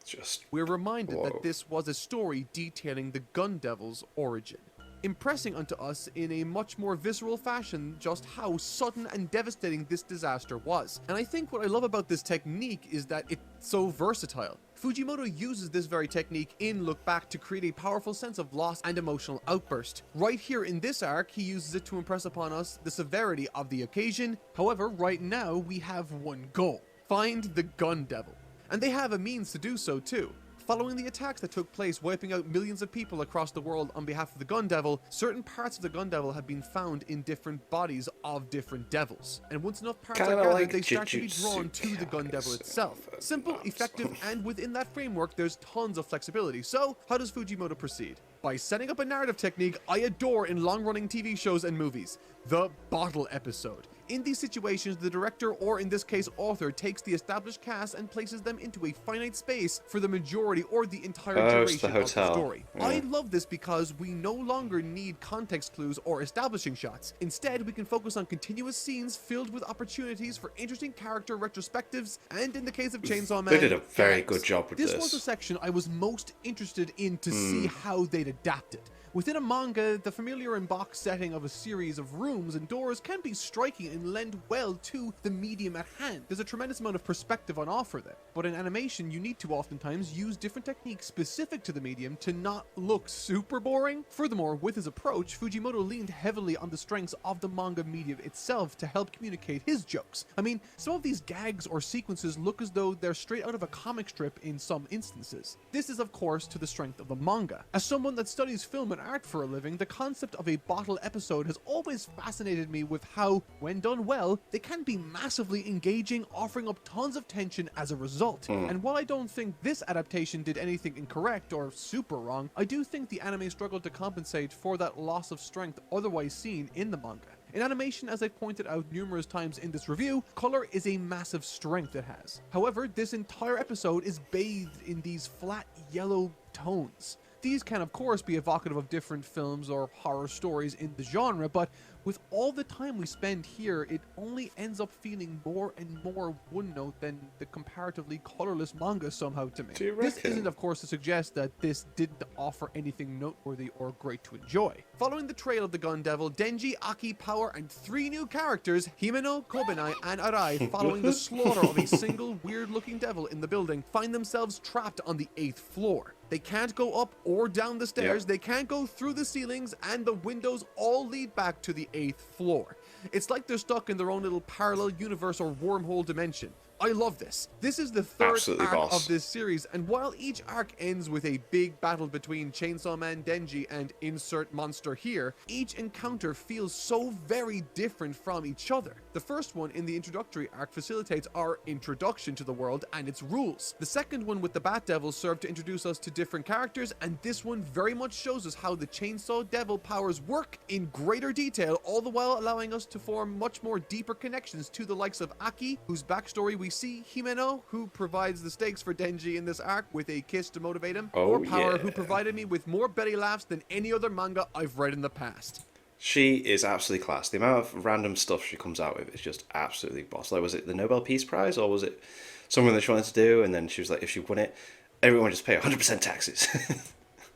Just we're reminded whoa. that this was a story detailing the Gun Devil's origin, impressing onto us in a much more visceral fashion just how sudden and devastating this disaster was. And I think what I love about this technique is that it's so versatile. Fujimoto uses this very technique in Look Back to create a powerful sense of loss and emotional outburst. Right here in this arc, he uses it to impress upon us the severity of the occasion. However, right now we have one goal: find the Gun Devil. And they have a means to do so too. Following the attacks that took place, wiping out millions of people across the world on behalf of the Gun Devil, certain parts of the Gun Devil have been found in different bodies of different devils. And once enough parts are Kinda gathered, like they start to be Jujutsu drawn to the Gun Devil Kaisen. itself. Simple, effective, and within that framework, there's tons of flexibility. So, how does Fujimoto proceed? By setting up a narrative technique I adore in long-running TV shows and movies: the bottle episode. In these situations, the director, or in this case author, takes the established cast and places them into a finite space for the majority or the entire it's the duration of the hotel. story. Yeah. I love this because we no longer need context clues or establishing shots. Instead, we can focus on continuous scenes filled with opportunities for interesting character retrospectives, and in the case of Chainsaw Man, They did a very gags. good job with This this. was the section I was most interested in to see how they'd adapt it. Within a manga, the familiar and box setting of a series of rooms and doors can be striking and lend well to the medium at hand. There's a tremendous amount of perspective on offer there. But in animation, you need to oftentimes use different techniques specific to the medium to not look super boring. Furthermore, with his approach, Fujimoto leaned heavily on the strengths of the manga medium itself to help communicate his jokes. I mean, some of these gags or sequences look as though they're straight out of a comic strip in some instances. This is, of course, to the strength of the manga. As someone that studies film and art for a living, the concept of a bottle episode has always fascinated me with how, when done well, they can be massively engaging, offering up tons of tension as a result. And while I don't think this adaptation did anything incorrect or super wrong, I do think the anime struggled to compensate for that loss of strength otherwise seen in the manga. In animation, as I've pointed out numerous times in this review, color is a massive strength it has. However, this entire episode is bathed in these flat yellow tones. These can of course be evocative of different films or horror stories in the genre, but with all the time we spend here, it only ends up feeling more and more one note than the comparatively colorless manga somehow to me. Do you This reckon? isn't of course to suggest that this didn't offer anything noteworthy or great to enjoy. Following the trail of the Gun Devil, Denji, Aki, Power, and 3 new characters, Himeno, Kobenai, and Arai, following the slaughter of a single weird-looking devil in the building, find themselves trapped on the 8th floor. They can't go up or down the stairs, Yep. they can't go through the ceilings, and the windows all lead back to the 8th floor. It's like they're stuck in their own little parallel universe or wormhole dimension. I love this. This is the third Absolutely, arc boss. of this series, and while each arc ends with a big battle between Chainsaw Man Denji and insert monster here, each encounter feels so very different from each other. The first one in the introductory arc facilitates our introduction to the world and its rules. The second one with the Bat Devil served to introduce us to different characters, and this one very much shows us how the Chainsaw Devil powers work in greater detail, all the while allowing us to form much more deeper connections to the likes of Aki, whose backstory we see, Himeno, who provides the stakes for Denji in this arc with a kiss to motivate him, Oh, or Power, yeah. who provided me with more belly laughs than any other manga I've read in the past. She is absolutely class. The amount of random stuff she comes out with is just absolutely boss. Like, was it the Nobel Peace Prize, or was it something that she wanted to do, and then she was like, if she won it, everyone would just pay 100% taxes.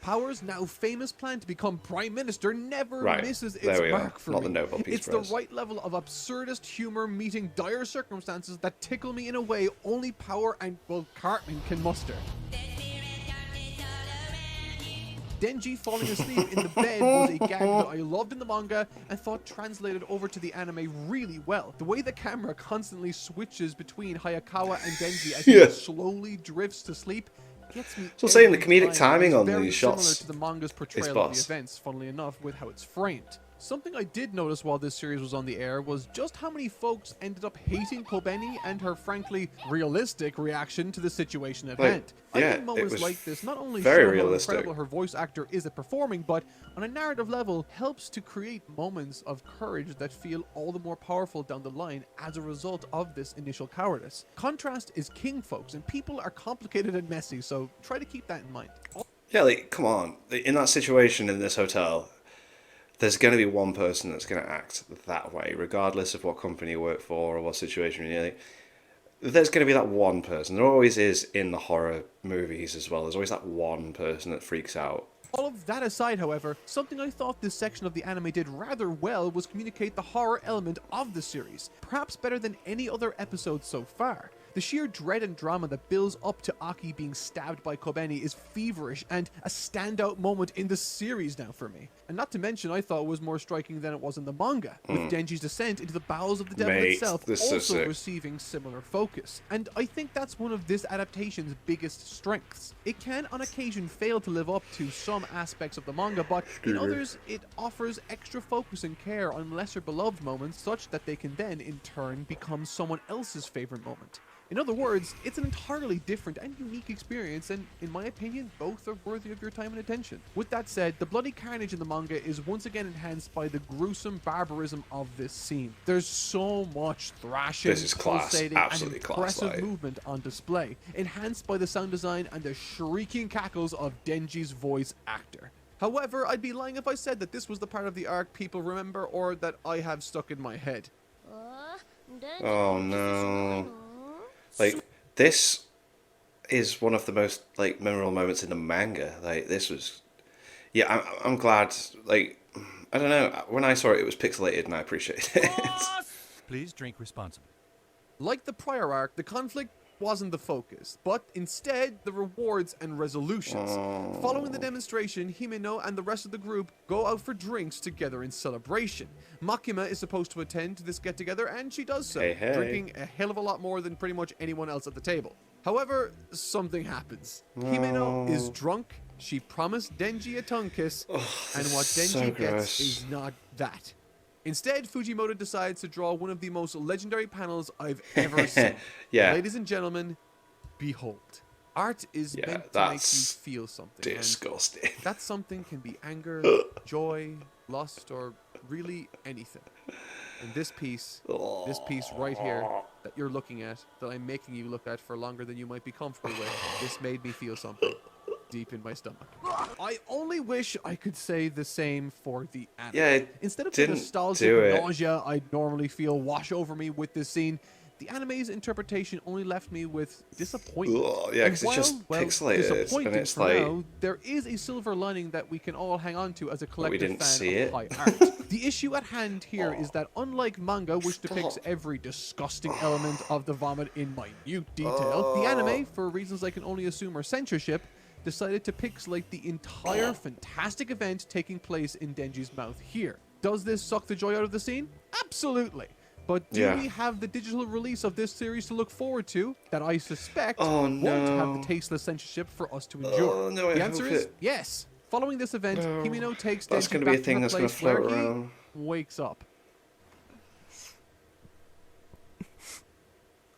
Power's now famous plan to become Prime Minister never Right, misses its there we are. mark for Not me. the Nobel Peace It's Prize. the right level of absurdist humor meeting dire circumstances that tickle me in a way only Power and, well, Cartman can muster. Denji falling asleep in the bed was a gag that I loved in the manga and thought translated over to the anime really well. The way the camera constantly switches between Hayakawa and Denji as Yeah. he slowly drifts to sleep gets me. So saying the every comedic time. timing It's on very these shots similar to the manga's portrayal of boss. the events, funnily enough, with how it's framed. Something I did notice while this series was on the air was just how many folks ended up hating Kobeni and her frankly realistic reaction to the situation at Like, hand. I yeah, think it moments was like this not only very show realistic. how incredible her voice actor is at performing, but on a narrative level helps to create moments of courage that feel all the more powerful down the line as a result of this initial cowardice. Contrast is king, folks, and people are complicated and messy, so try to keep that in mind. Yeah, like, come on. In that situation in this hotel, there's going to be one person that's going to act that way, regardless of what company you work for or what situation you're in. Like, there's going to be that one person. There always is in the horror movies as well. There's always that one person that freaks out. All of that aside, however, something I thought this section of the anime did rather well was communicate the horror element of the series, perhaps better than any other episode so far. The sheer dread and drama that builds up to Aki being stabbed by Kobeni is feverish and a standout moment in the series now for me. And not to mention, I thought it was more striking than it was in the manga, with Denji's descent into the bowels of the devil Mate, itself this is also sick. receiving similar focus. And I think that's one of this adaptation's biggest strengths. It can on occasion fail to live up to some aspects of the manga, but in others it offers extra focus and care on lesser beloved moments such that they can then in turn become someone else's favorite moment. In other words, it's an entirely different and unique experience, and in my opinion, both are worthy of your time and attention. With that said, the bloody carnage in the manga is once again enhanced by the gruesome barbarism of this scene. There's so much thrashing, This is class, pulsating, absolutely and class, impressive like. movement on display, enhanced by the sound design and the shrieking cackles of Denji's voice actor. However, I'd be lying if I said that this was the part of the arc people remember or that I have stuck in my head. Oh no. Like, this is one of the most, like, memorable moments in the manga. Like, this was... Yeah, I'm glad, like, I don't know, when I saw it, it was pixelated and I appreciated it. Please drink responsibly. Like the prior arc, the conflict wasn't the focus, but instead the rewards and resolutions. Following the demonstration, Himeno and the rest of the group go out for drinks together in celebration. Makima is supposed to attend to this get-together, and she does so, Hey, hey. drinking a hell of a lot more than pretty much anyone else at the table. However, something happens. Himeno is drunk, she promised Denji a tongue kiss, and what so Denji gets gross. is not that. Instead, Fujimoto decides to draw one of the most legendary panels I've ever seen. Yeah. Ladies and gentlemen, behold. Art is Yeah, meant to make you that's feel something. and disgusting. that something can be anger, joy, lust, or really anything. And this piece right here that you're looking at, that I'm making you look at for longer than you might be comfortable with, this made me feel something deep in my stomach. I only wish I could say the same for the anime. Yeah, it Instead of the didn't nostalgic do it. nausea I'd normally feel wash over me with this scene, the anime's interpretation only left me with disappointment. Ugh, yeah, And 'cause it's just while pixelated, disappointing and it's for like- now, there is a silver lining that we can all hang on to as a collective didn't fan see of it. high art. The issue at hand here is that unlike manga, which depicts Stop. every disgusting element of the vomit in minute detail, the anime, for reasons I can only assume are censorship, decided to pixelate the entire fantastic event taking place in Denji's mouth here. Does this suck the joy out of the scene? Absolutely. But do Yeah. we have the digital release of this series to look forward to that I suspect Oh, won't have no. the tasteless censorship for us to endure? Oh, no, I the answer hope is it- yes. Following this event, No. Himeno takes That's Denji gonna be a back thing to the that's gonna place float where around. he wakes up.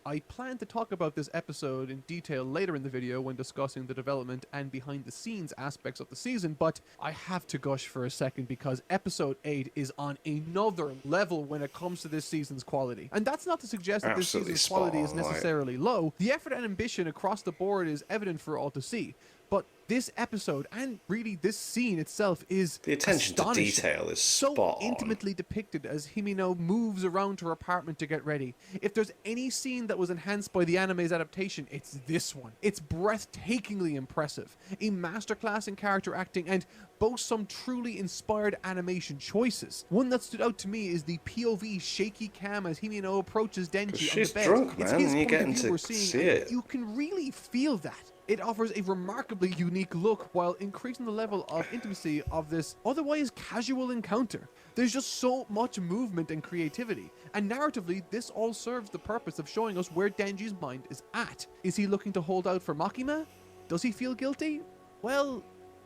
I plan to talk about this episode in detail later in the video when discussing the development and behind the scenes aspects of the season, but I have to gush for a second because episode 8 is on another level when it comes to this season's quality. And that's not to suggest that this Absolutely season's spot quality is on, like- necessarily low. The effort and ambition across the board is evident for all to see. But this episode, and really this scene itself, is The attention to astonishing. detail is so spot on. intimately depicted as Himeno moves around her apartment to get ready. If there's any scene that was enhanced by the anime's adaptation, it's this one. It's breathtakingly impressive, a masterclass in character acting, and boasts some truly inspired animation choices. One that stood out to me is the POV shaky cam as Himeno approaches Denji on she's the bed. drunk, It's man, his and you're point of getting view to we're seeing, see and it. you can really feel that. It offers a remarkably unique look while increasing the level of intimacy of this otherwise casual encounter. There's just so much movement and creativity, and narratively, this all serves the purpose of showing us where Denji's mind is at. Is he looking to hold out for Makima? Does he feel guilty? Well,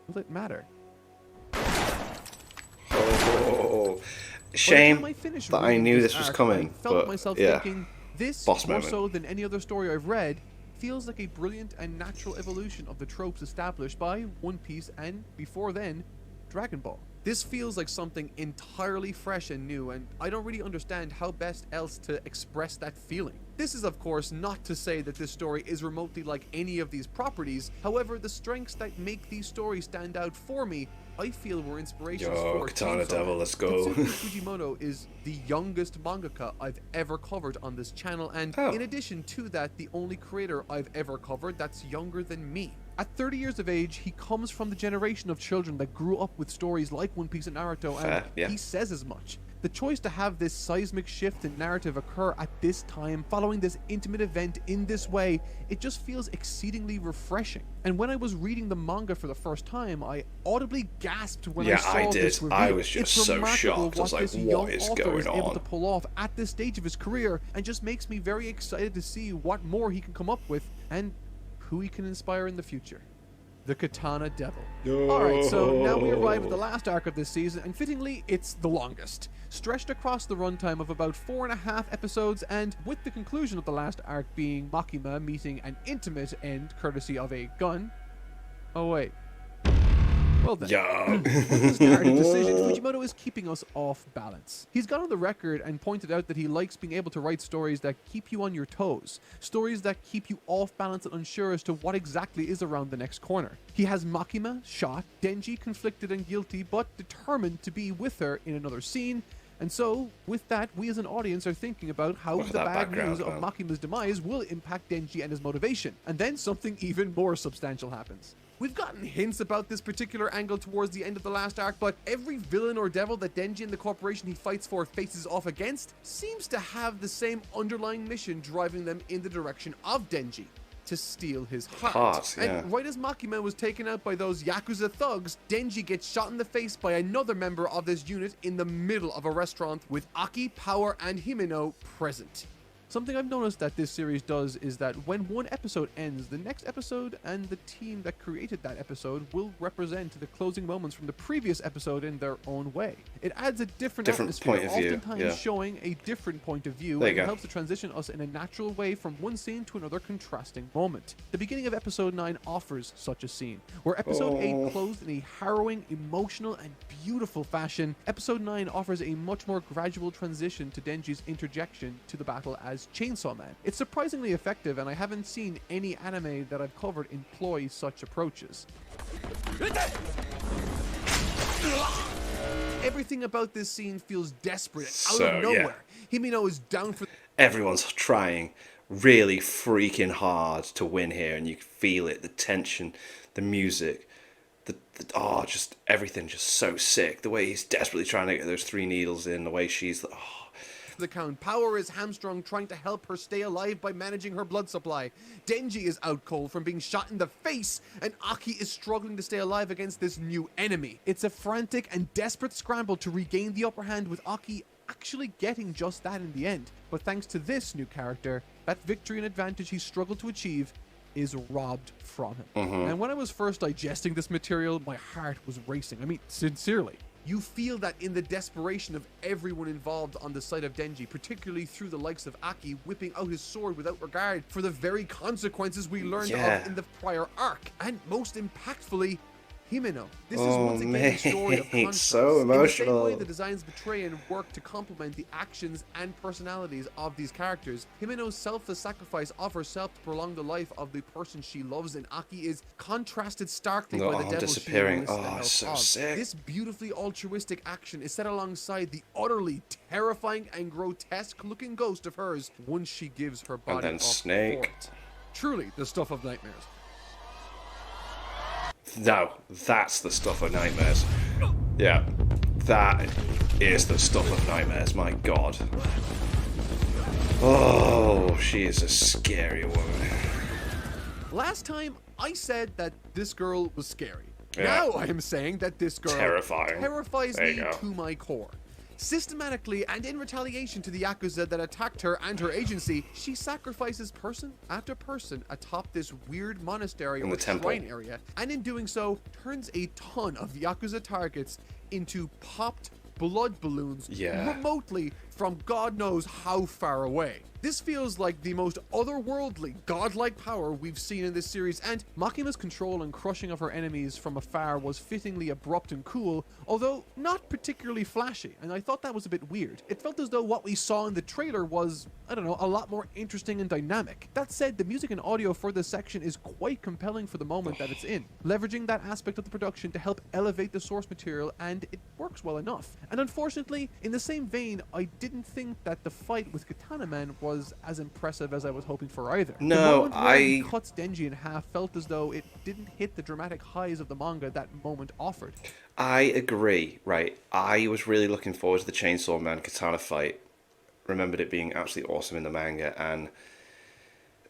will it matter? Oh, By the shame time I finished that I reading knew this was arc, coming, I felt but myself yeah. thinking, this, Boss more moment. so than any other story I've read, feels like a brilliant and natural evolution of the tropes established by One Piece and, before then, Dragon Ball. This feels like something entirely fresh and new, and I don't really understand how best else to express that feeling. This is, of course, not to say that this story is remotely like any of these properties. However, the strengths that make these stories stand out for me, I feel were inspirations Yo, for Katana Chainsaw Devil, Man. let's go. Katsuki Fujimoto is the youngest mangaka I've ever covered on this channel, and Oh. in addition to that, the only creator I've ever covered that's younger than me. At 30 years of age, he comes from the generation of children that grew up with stories like One Piece and Naruto, Fair, and yeah. he says as much. The choice to have this seismic shift in narrative occur at this time, following this intimate event in this way, it just feels exceedingly refreshing. And when I was reading the manga for the first time, I audibly gasped when I Yeah, saw I this did. reveal. I was just It's so remarkable shocked. I was like, this what young is author going is able on? to pull off at this stage of his career, and just makes me very excited to see what more he can come up with and who he can inspire in the future. The Katana Devil. Alright, so now we arrive at the last arc of this season, and fittingly, it's the longest. Stretched across the runtime of about 4.5 episodes, and with the conclusion of the last arc being Makima meeting an intimate end courtesy of a gun. Oh wait. Well then. Yo. With this narrative decision, Fujimoto is keeping us off balance. He's gone on the record and pointed out that he likes being able to write stories that keep you on your toes, stories that keep you off balance and unsure as to what exactly is around the next corner. He has Makima shot, Denji conflicted and guilty, but determined to be with her in another scene. And so, with that, we as an audience are thinking about how Look at the that bad background, news of man. Makima's demise will impact Denji and his motivation. And then something even more substantial happens. We've gotten hints about this particular angle towards the end of the last arc, but every villain or devil that Denji and the corporation he fights for faces off against seems to have the same underlying mission driving them in the direction of Denji. To steal his heart. yeah. And right as Makima was taken out by those Yakuza thugs, Denji gets shot in the face by another member of this unit in the middle of a restaurant with Aki, Power, and Himeno present. Something I've noticed that this series does is that when one episode ends, the next episode and the team that created that episode will represent the closing moments from the previous episode in their own way. It adds a different atmosphere, point of view, oftentimes yeah. showing a different point of view, There you and go. helps to transition us in a natural way from one scene to another contrasting moment. The beginning of episode 9 offers such a scene, where episode 8 closed in a harrowing, emotional, and beautiful fashion. Episode 9 offers a much more gradual transition to Denji's interjection to the battle as Chainsaw Man. It's surprisingly effective, and I haven't seen any anime that I've covered employ such approaches. Everything about this scene feels desperate, out So, of nowhere. Himeno is down for... Everyone's trying really freaking hard to win here, and you feel it, the tension, the music, just everything just so sick. The way he's desperately trying to get those 3 needles in, the way she's the count. Power is hamstrung trying to help her stay alive by managing her blood supply. Denji is out cold from being shot in the face, and Aki is struggling to stay alive against this new enemy. It's a frantic and desperate scramble to regain the upper hand, with Aki actually getting just that in the end. But thanks to this new character, that victory and advantage he struggled to achieve is robbed from him. And when I was first digesting this material, my heart was racing. I mean, sincerely. You feel that in the desperation of everyone involved on the side of Denji, particularly through the likes of Aki whipping out his sword without regard for the very consequences we learned of in the prior arc. And most impactfully, Himeno. This is once again a story of contrast. so emotional. In the same way the designs betray and work to complement the actions and personalities of these characters, Himeno's selfless sacrifice of herself to prolong the life of the person she loves in Aki is contrasted starkly by the devil disappearing. she enlists the help So of. sick. This beautifully altruistic action is set alongside the utterly terrifying and grotesque-looking ghost of hers once she gives her body then up Snake. for it. Truly, the stuff of nightmares. No, that's the stuff of nightmares. Yeah, that is the stuff of nightmares, my god. Oh, she is a scary woman. Last time, I said that this girl was scary. Yeah. Now I am saying that this girl Terrifying. terrifies There me you go. to my core. Systematically, and in retaliation to the Yakuza that attacked her and her agency, she sacrifices person after person atop this weird monastery In or the temple. shrine area, and in doing so, turns a ton of Yakuza targets into popped blood balloons remotely from God knows how far away. This feels like the most otherworldly, godlike power we've seen in this series, and Makima's control and crushing of her enemies from afar was fittingly abrupt and cool, although not particularly flashy, and I thought that was a bit weird. It felt as though what we saw in the trailer was, I don't know, a lot more interesting and dynamic. That said, the music and audio for this section is quite compelling for the moment that it's in, leveraging that aspect of the production to help elevate the source material, and it works well enough. And unfortunately, in the same vein, I didn't think that the fight with Katana Man was as impressive as I was hoping for either. The No, moment where he cuts Denji in half felt as though it didn't hit the dramatic highs of the manga that moment offered. I agree, right. I was really looking forward to the Chainsaw Man Katana fight. Remembered it being absolutely awesome in the manga, and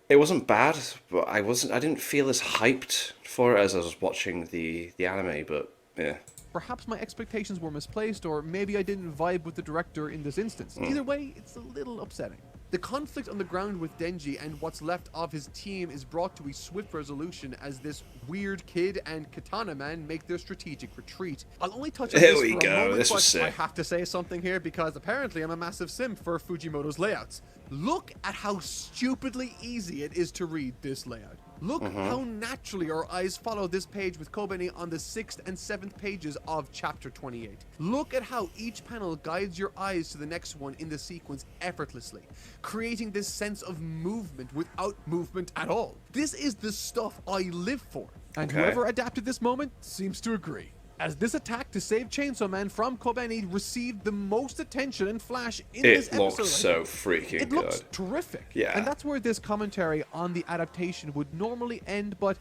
it wasn't bad, but I didn't feel as hyped for it as I was watching the anime, but yeah. Perhaps my expectations were misplaced, or maybe I didn't vibe with the director in this instance. Either way, it's a little upsetting. The conflict on the ground with Denji and what's left of his team is brought to a swift resolution as this weird kid and Katana Man make their strategic retreat. I'll only touch on Here this we for go, a moment, this but was sick. I have to say something here because apparently I'm a massive simp for Fujimoto's layouts. Look at how stupidly easy it is to read this layout. Look how naturally our eyes follow this page with Kobeni on the 6th and 7th pages of chapter 28. Look at how each panel guides your eyes to the next one in the sequence effortlessly, creating this sense of movement without movement at all. This is the stuff I live for. And Okay. whoever adapted this moment seems to agree, as this attack to save Chainsaw Man from Kobeni received the most attention and flash in this It episode. looked so freaking It good. looks terrific. Yeah. And that's where this commentary on the adaptation would normally end, but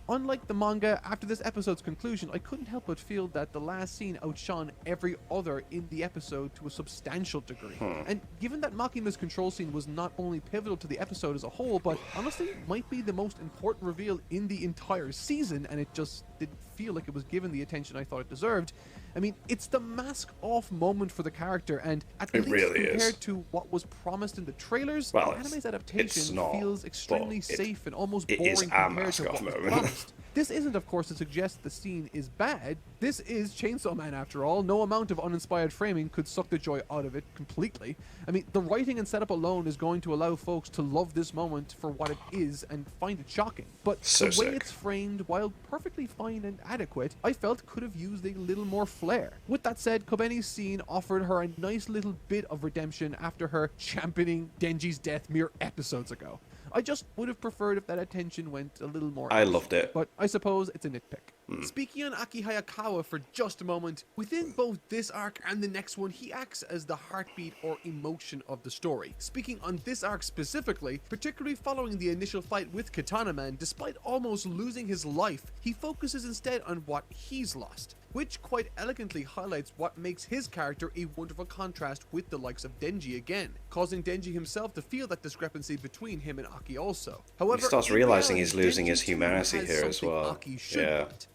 unlike the manga, after this episode's conclusion, I couldn't help but feel that the last scene outshone every other in the episode to a substantial degree. And given that Makima's control scene was not only pivotal to the episode as a whole, but honestly might be the most important reveal in the entire season, and it just didn't feel like it was given the attention I thought it deserved, I mean, it's the mask-off moment for the character, and at It least really compared is. to what was promised in the trailers, Well, the anime's adaptation it's not, feels extremely but safe and almost it is boring a compared to mask-off what was moment. promised. This isn't, of course, to suggest the scene is bad. This is Chainsaw Man, after all. No amount of uninspired framing could suck the joy out of it completely. I mean, the writing and setup alone is going to allow folks to love this moment for what it is and find it shocking. But So the way sick. it's framed, while perfectly fine and adequate, I felt could have used a little more flair. With that said, Kobeni's scene offered her a nice little bit of redemption after her championing Denji's death mere episodes ago. I just would have preferred if that attention went a little more I extra, loved it. but I suppose it's a nitpick. Speaking on Aki Hayakawa for just a moment, within both this arc and the next one, he acts as the heartbeat or emotion of the story. Speaking on this arc specifically, particularly following the initial fight with Katana Man, despite almost losing his life, he focuses instead on what he's lost, which quite elegantly highlights what makes his character a wonderful contrast with the likes of Denji again, causing Denji himself to feel that discrepancy between him and Aki also. However, He starts in realizing reality, he's losing Denji his too humanity has here as something well. Aki should Yeah. want.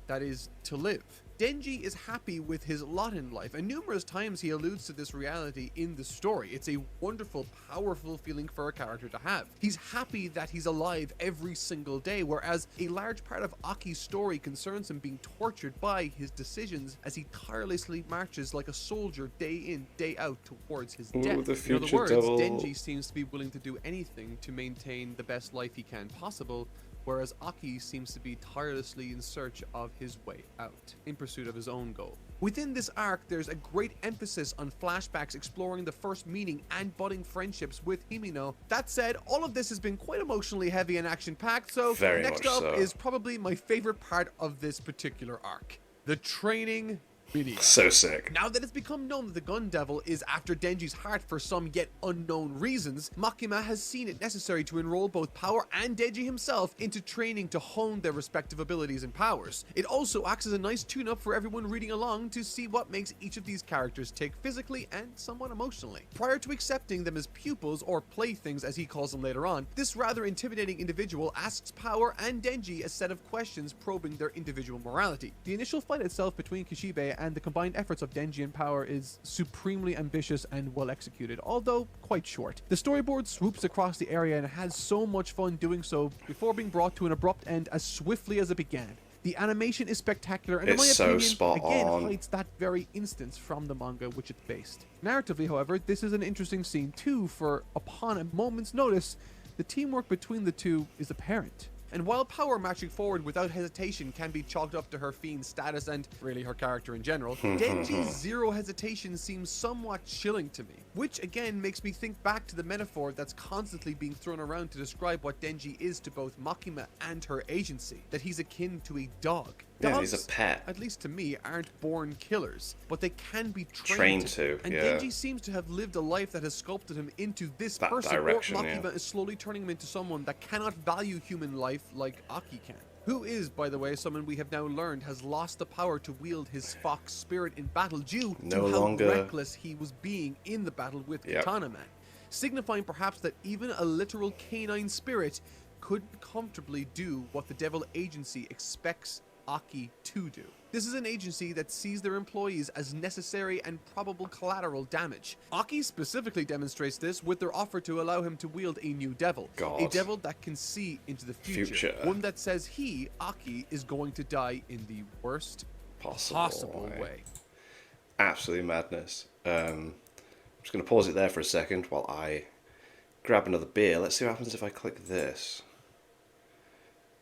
That is, to live. Denji is happy with his lot in life, and numerous times he alludes to this reality in the story. It's a wonderful, powerful feeling for a character to have. He's happy that he's alive every single day, whereas a large part of Aki's story concerns him being tortured by his decisions as he tirelessly marches like a soldier day in, day out towards his Ooh, death. the In other future words, devil. Denji seems to be willing to do anything to maintain the best life he can possible, whereas Aki seems to be tirelessly in search of his way out, in pursuit of his own goal. Within this arc, there's a great emphasis on flashbacks exploring the first meeting and budding friendships with Himino. That said, all of this has been quite emotionally heavy and action-packed, so Very next much up so. is probably my favorite part of this particular arc, the training video. So sick. Now that it's become known that the Gun Devil is after Denji's heart for some yet unknown reasons, Makima has seen it necessary to enroll both Power and Denji himself into training to hone their respective abilities and powers. It also acts as a nice tune-up for everyone reading along to see what makes each of these characters tick physically and somewhat emotionally. Prior to accepting them as pupils, or playthings as he calls them later on, this rather intimidating individual asks Power and Denji a set of questions probing their individual morality. The initial fight itself between Kishibe and the combined efforts of Denji and Power is supremely ambitious and well executed, although quite short. The storyboard swoops across the area and has so much fun doing so before being brought to an abrupt end as swiftly as it began. The animation is spectacular and in my It's so opinion, spot again, on. hides that very instance from the manga which it's based. Narratively, however, this is an interesting scene too, for upon a moment's notice, the teamwork between the two is apparent. And while Power marching forward without hesitation can be chalked up to her fiend status and really her character in general, Denji's zero hesitation seems somewhat chilling to me, which again makes me think back to the metaphor that's constantly being thrown around to describe what Denji is to both Makima and her agency, that he's akin to a dog. Yeah, he's Dogs, a pet. at least to me, aren't born killers, but they can be Trained to, And yeah. Denji seems to have lived a life that has sculpted him into this That person, direction, or Makima yeah. is slowly turning him into someone that cannot value human life like Aki can. Who is, by the way, someone we have now learned has lost the power to wield his fox spirit in battle due No to how longer- reckless he was being in the battle with Yep. Katana Man, signifying perhaps that even a literal canine spirit could comfortably do what the Devil Agency expects Aki to do. This is an agency that sees their employees as necessary and probable collateral damage. Aki specifically demonstrates this with their offer to allow him to wield a new devil. God. A devil that can see into the future. One that says he, Aki, is going to die in the worst possible way. Absolutely madness. I'm just going to pause it there for a second while I grab another beer. Let's see what happens if I click this.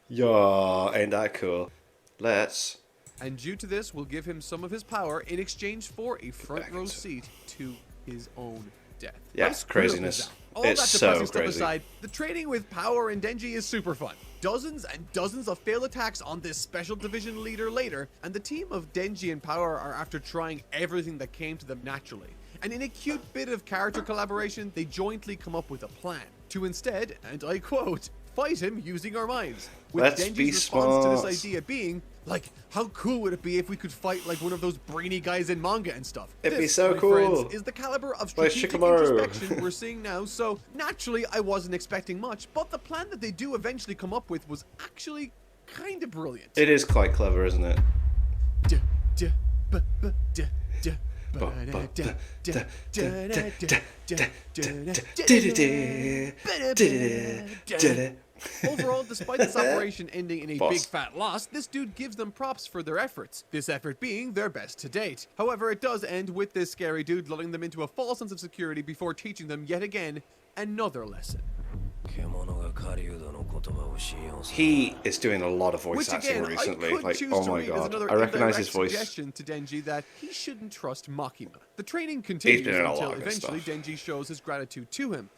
Yeah, ain't that cool? Let's. And due to this, we'll give him some of his power in exchange for a front row seat to his own death. Yeah, How screwed up is craziness. that? All It's that so depressing stuff crazy. aside, the training with Power and Denji is super fun. Dozens and dozens of failed attacks on this special division leader later, and the team of Denji and Power are after trying everything that came to them naturally. And in a cute bit of character collaboration, they jointly come up with a plan to instead, and I quote, fight him using our minds. With Let's Denji's be response to smart. this idea being, like, how cool would it be if we could fight like one of those brainy guys in manga and stuff? It'd be This, so my cool. friends, is the caliber of Where's strategic Shikamaru? introspection we're seeing now, so naturally I wasn't expecting much, but the plan that they do eventually come up with was actually kind of brilliant. It is quite clever, isn't it? D- d- Overall, despite this operation ending in a Boss. big fat loss, this dude gives them props for their efforts. This effort being their best to date. However, it does end with this scary dude lulling them into a false sense of security before teaching them yet again another lesson. He is doing a lot of voice Which acting again, recently. I could Like, choose oh to my read as god, another I recognize his indirect voice. suggestion to Denji that he shouldn't trust Makima. The training continues been in a until lot of good eventually stuff. Denji shows his gratitude to him.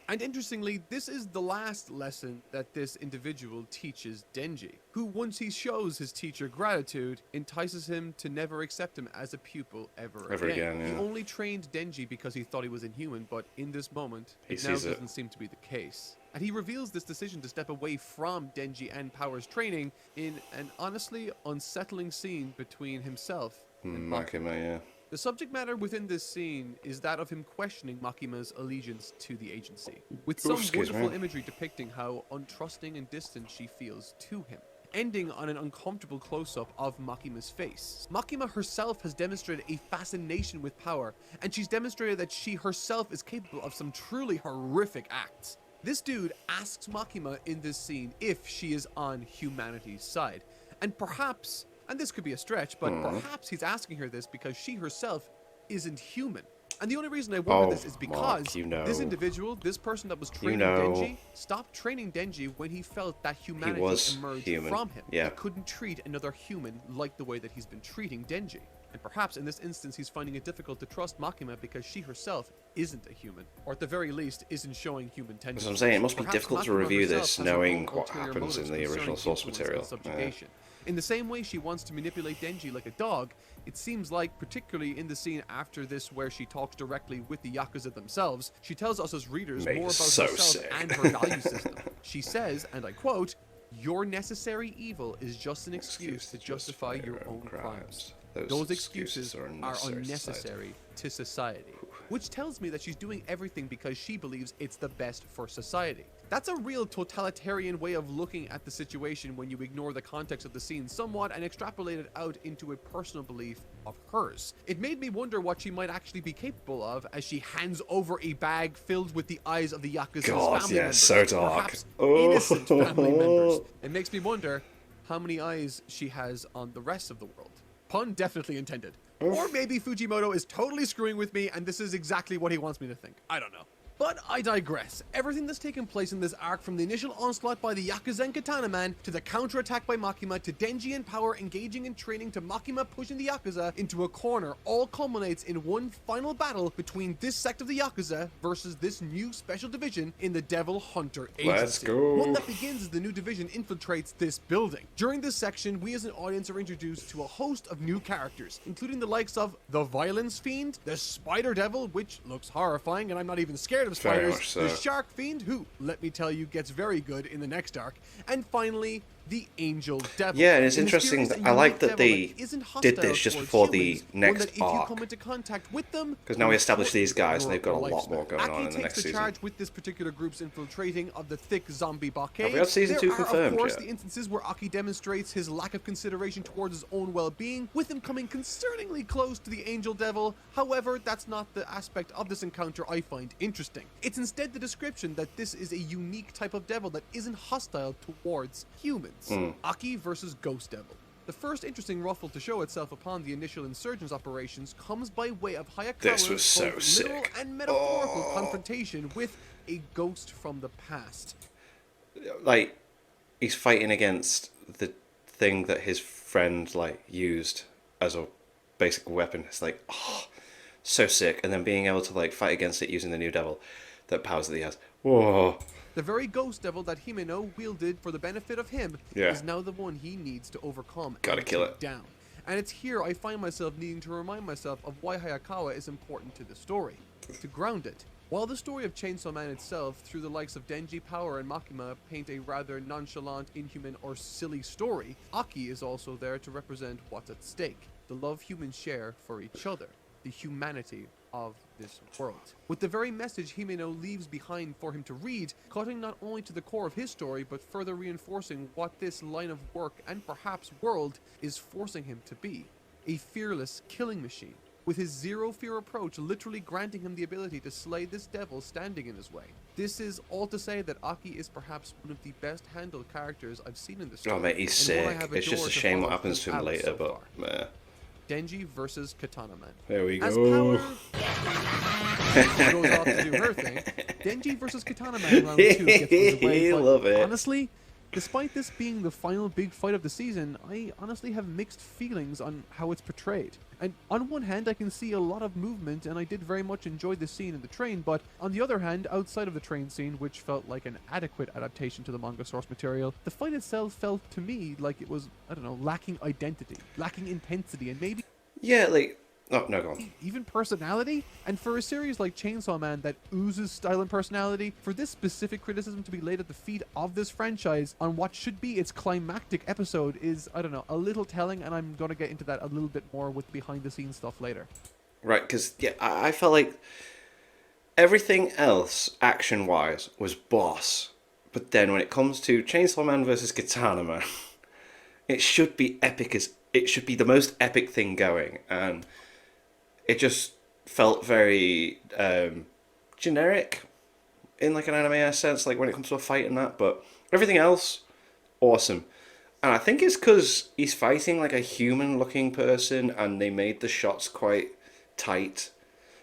And interestingly, this is the last lesson that this individual teaches Denji, who once he shows his teacher gratitude, entices him to never accept him as a pupil ever again. He yeah. only trained Denji because he thought he was inhuman, but in this moment, He it now sees it. doesn't seem to be the case. And he reveals this decision to step away from Denji and Power's training in an honestly unsettling scene between himself and Makima. Makima, yeah. The subject matter within this scene is that of him questioning Makima's allegiance to the agency, with some Excuse wonderful me. imagery depicting how untrusting and distant she feels to him, ending on an uncomfortable close-up of Makima's face. Makima herself has demonstrated a fascination with power, and she's demonstrated that she herself is capable of some truly horrific acts. This dude asks Makima in this scene if she is on humanity's side, and perhaps, and this could be a stretch, but perhaps he's asking her this because she herself isn't human. And the only reason I wonder this is because Mark, you know. this individual, this person that was training know. Denji, stopped training Denji when he felt that humanity was emerged human, from him. yeah. He couldn't treat another human like the way that he's been treating Denji. And perhaps in this instance he's finding it difficult to trust Makima because she herself isn't a human, or at the very least isn't showing human tendencies. That's what I'm saying, it must be Perhaps difficult to Makima review herself this has her knowing own what ulterior happens in motives the original concerning source influence and material. subjugation. In the same way she wants to manipulate Denji like a dog, it seems like, particularly in the scene after this where she talks directly with the Yakuza themselves, she tells us as readers Mate, more about so herself sick. and her value system. She says, and I quote, "Your necessary evil is just an excuse to justify your own crimes. Those excuses are unnecessary to society." Which tells me that she's doing everything because she believes it's the best for society. That's a real totalitarian way of looking at the situation when you ignore the context of the scene somewhat and extrapolate it out into a personal belief of hers. It made me wonder what she might actually be capable of as she hands over a bag filled with the eyes of the Yakuza's God, family yeah, members. so dark. Perhaps Oh. innocent family members. It makes me wonder how many eyes she has on the rest of the world. Pun definitely intended. Or maybe Fujimoto is totally screwing with me and this is exactly what he wants me to think. I don't know. But I digress. Everything that's taken place in this arc, from the initial onslaught by the Yakuza and Katana Man, to the counterattack by Makima, to Denji and Power engaging in training, to Makima pushing the Yakuza into a corner, all culminates in one final battle between this sect of the Yakuza versus this new special division in the Devil Hunter Agency. Let's go. One that begins as the new division infiltrates this building. During this section, we as an audience are introduced to a host of new characters, including the likes of the Violence Fiend, the Spider Devil, which looks horrifying and I'm not even scared of Very spiders, much so. the Shark Fiend, who, let me tell you, gets very good in the next arc, and finally, the Angel Devil. Yeah, and it's A interesting mysterious that and I like unique that devil they that isn't did hostile this just towards before the humans, one next that if you arc. come into contact with them, Because now we will established these shorten guys and they've got a your lot more lifespan. going on Aki in the takes next the season. charge with this particular group's infiltrating of the thick zombie blockade. Have we got season There 2 are, confirmed of course, yet? the instances where Aki demonstrates his lack of consideration towards his own well-being, with him coming concerningly close to the Angel Devil. However, that's not the aspect of this encounter I find interesting. It's instead the description that this is a unique type of devil that isn't hostile towards humans. Aki versus Ghost Devil. The first interesting ruffle to show itself upon the initial insurgents operations comes by way of Hayakawa's This was so both literal sick. and metaphorical confrontation with a ghost from the past. Like, he's fighting against the thing that his friend, like, used as a basic weapon. It's like, oh, so sick. And then being able to, like, fight against it using the new devil, that powers that he has. Whoa. The very ghost devil that Himeno wielded for the benefit of him Yeah. is now the one he needs to overcome Gotta and kill take it. down. And it's here I find myself needing to remind myself of why Hayakawa is important to the story, to ground it. While the story of Chainsaw Man itself, through the likes of Denji, Power, and Makima, paint a rather nonchalant, inhuman, or silly story, Aki is also there to represent what's at stake, the love humans share for each other, the humanity of this world. With the very message Himeno leaves behind for him to read, cutting not only to the core of his story, but further reinforcing what this line of work and perhaps world is forcing him to be. a fearless killing machine, with his zero-fear approach literally granting him the ability to slay this devil standing in his way. This is all to say that Aki is perhaps one of the best handled characters I've seen in the story. Oh mate, he's and one I sick. have It's just a adored to shame what follow happens to him throughout later, so but far. meh. Denji versus Katana Man. There we As go. Power goes off to do her thing, Denji versus Katana Man round 2 gets underway, but Love it. honestly, despite this being the final big fight of the season, I honestly have mixed feelings on how it's portrayed. And on one hand, I can see a lot of movement, and I did very much enjoy the scene in the train, but on the other hand, outside of the train scene, which felt like an adequate adaptation to the manga source material, the fight itself felt to me like it was, I don't know, lacking identity, lacking intensity, and maybe Yeah, like... Oh, no, go on. even personality. And for a series like Chainsaw Man that oozes style and personality, for this specific criticism to be laid at the feet of this franchise on what should be its climactic episode is, I don't know, a little telling, and I'm going to get into that a little bit more with behind the scenes stuff later. Right, because, yeah, I felt like everything else, action-wise, was boss. But then when it comes to Chainsaw Man versus Katana Man, it should be epic as... It should be the most epic thing going, and it just felt very generic in like an anime sense, like when it comes to a fight and that, but everything else, awesome. And I think it's because he's fighting like a human-looking person, and they made the shots quite tight,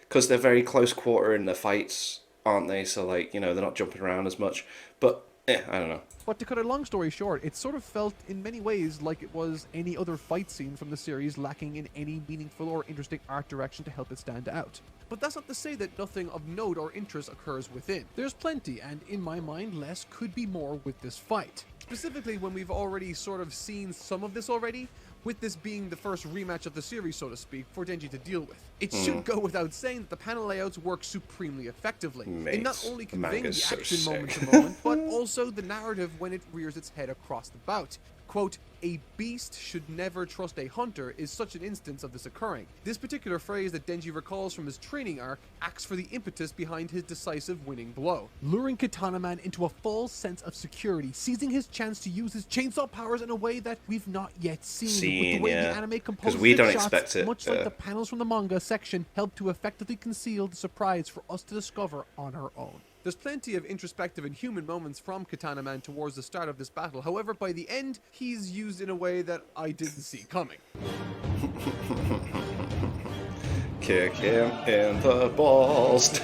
because they're very close quarter in the fights, aren't they? So like, you know, they're not jumping around as much, but yeah, I don't know. But to cut a long story short, it sort of felt in many ways like it was any other fight scene from the series, lacking in any meaningful or interesting art direction to help it stand out. But that's not to say that nothing of note or interest occurs within. There's plenty, and in my mind, less could be more with this fight. Specifically when we've already sort of seen some of this already, with this being the first rematch of the series, so to speak, for Denji to deal with. It should go without saying that the panel layouts work supremely effectively in not only the conveying the manga's so action sick. moment to moment, but also the narrative when it rears its head across the bout. Quote, "A beast should never trust a hunter" is such an instance of this occurring. This particular phrase that Denji recalls from his training arc acts for the impetus behind his decisive winning blow, luring Katana Man into a false sense of security, seizing his chance to use his chainsaw powers in a way that we've not yet seen. With the way the anime composes we its don't shots, expect it, much like the panels from the manga section, help to effectively conceal the surprise for us to discover on our own. There's plenty of introspective and human moments from Katana Man towards the start of this battle. However, by the end, he's used in a way that I didn't see coming. Kick him in the balls.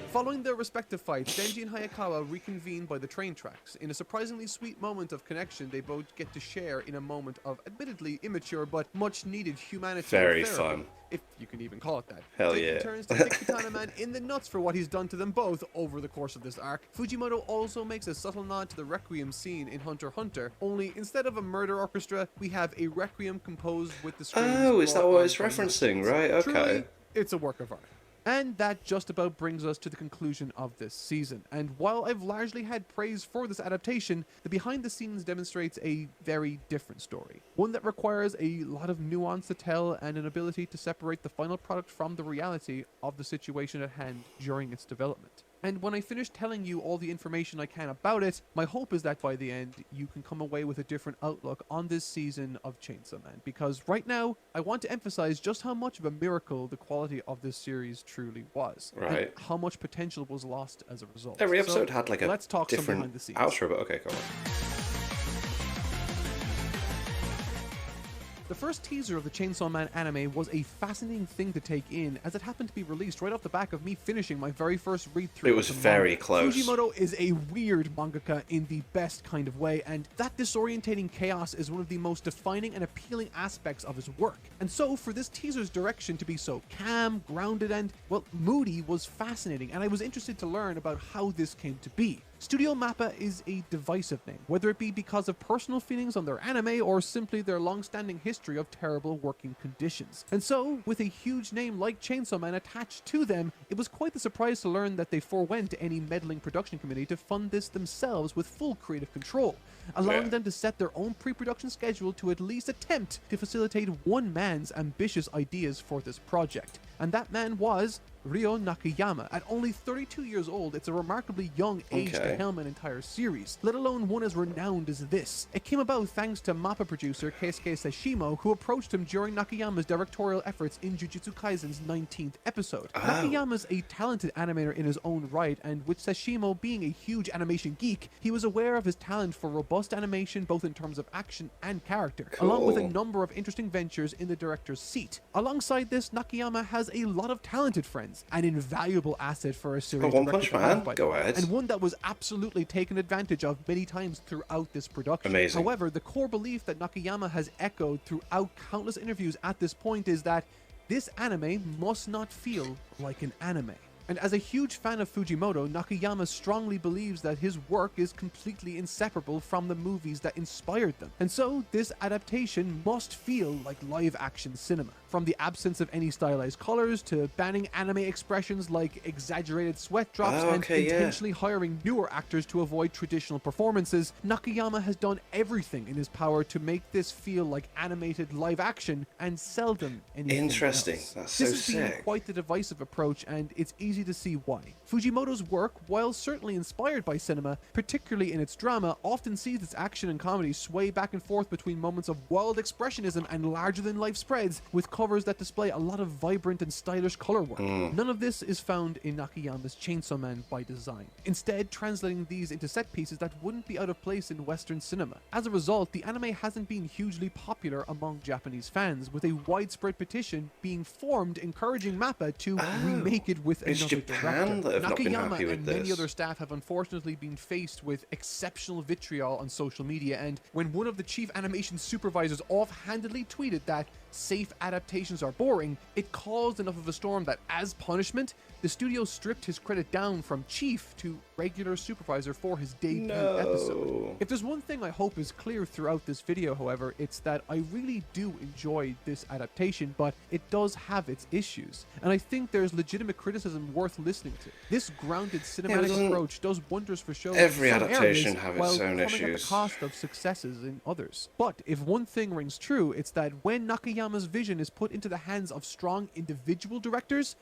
Following their respective fights, Denji and Hayakawa reconvene by the train tracks. In a surprisingly sweet moment of connection, they both get to share in a moment of admittedly immature but much needed humanity. Very and therapy, fun. if you can even call it that. Hell Denji yeah. turns to kick Katana Man in the nuts for what he's done to them both over the course of this arc. Fujimoto also makes a subtle nod to the Requiem scene in Hunter x Hunter, only instead of a murder orchestra, we have a Requiem composed with the screams Oh, is that brought what on it's from referencing? the Right, okay. Truly, it's a work of art. And that just about brings us to the conclusion of this season. And while I've largely had praise for this adaptation, the behind the scenes demonstrates a very different story. One that requires a lot of nuance to tell and an ability to separate the final product from the reality of the situation at hand during its development. And when I finish telling you all the information I can about it, my hope is that by the end, you can come away with a different outlook on this season of Chainsaw Man. Because right now, I want to emphasize just how much of a miracle the quality of this series truly was. Right. And how much potential was lost as a result. Every So, episode had like a let's talk some behind different the scenes. outro, but okay, come on. The first teaser of the Chainsaw Man anime was a fascinating thing to take in, as it happened to be released right off the back of me finishing my very first read-through. It was of the very manga. close. Fujimoto is a weird mangaka in the best kind of way, and that disorientating chaos is one of the most defining and appealing aspects of his work. And so, for this teaser's direction to be so calm, grounded, and, well, moody was fascinating, and I was interested to learn about how this came to be. Studio Mappa is a divisive name, whether it be because of personal feelings on their anime or simply their long-standing history of terrible working conditions. And so, with a huge name like Chainsaw Man attached to them, it was quite the surprise to learn that they forewent any meddling production committee to fund this themselves with full creative control, allowing them to set their own pre-production schedule to at least attempt to facilitate one man's ambitious ideas for this project. And that man was Ryo Nakayama. At only 32 years old, it's a remarkably young age to Okay. helm an entire series, let alone one as renowned as this. It came about thanks to MAPPA producer Keisuke Sashimo, who approached him during Nakayama's directorial efforts in Jujutsu Kaisen's 19th episode. Nakayama's a talented animator in his own right, and with Sashimo being a huge animation geek, he was aware of his talent for robust animation both in terms of action and character, along with a Cool. number of interesting ventures in the director's seat. Alongside this, Nakayama has a lot of talented friends, an invaluable asset for a series One director Punch to have, Man, by the go way, ahead. and one that was absolutely taken advantage of many times throughout this production. Amazing. However, the core belief that Nakayama has echoed throughout countless interviews at this point is that this anime must not feel like an anime. And as a huge fan of Fujimoto, Nakayama strongly believes that his work is completely inseparable from the movies that inspired them. And so, this adaptation must feel like live-action cinema. From the absence of any stylized colors to banning anime expressions like exaggerated sweat drops Oh, and okay, yeah. intentionally hiring newer actors to avoid traditional performances, Nakayama has done everything in his power to make this feel like animated live action and seldom anything Interesting. else. That's so This has been sick. quite the divisive approach, and it's easy to see why. Fujimoto's work, while certainly inspired by cinema, particularly in its drama, often sees its action and comedy sway back and forth between moments of wild expressionism and larger-than-life spreads, with covers that display a lot of vibrant and stylish color work. None of this is found in Nakayama's Chainsaw Man by design, instead translating these into set pieces that wouldn't be out of place in Western cinema. As a result, the anime hasn't been hugely popular among Japanese fans, with a widespread petition being formed encouraging MAPPA to remake it with It's another Japan director. that have not been Nakayama happy with and many this. other staff have unfortunately been faced with exceptional vitriol on social media, and when one of the chief animation supervisors offhandedly tweeted that safe adaptations are boring, it caused enough of a storm that, as punishment, the studio stripped his credit down from chief to regular supervisor for his debut episode. If there's one thing I hope is clear throughout this video, however, it's that I really do enjoy this adaptation, but it does have its issues, and I think there's legitimate criticism worth listening to. This grounded cinematic doesn't approach does wonders for shows every in some adaptation areas, have its while own coming at the issues? cost of successes in others. But if one thing rings true, it's that when Nakayama's vision is put into the hands of strong individual directors,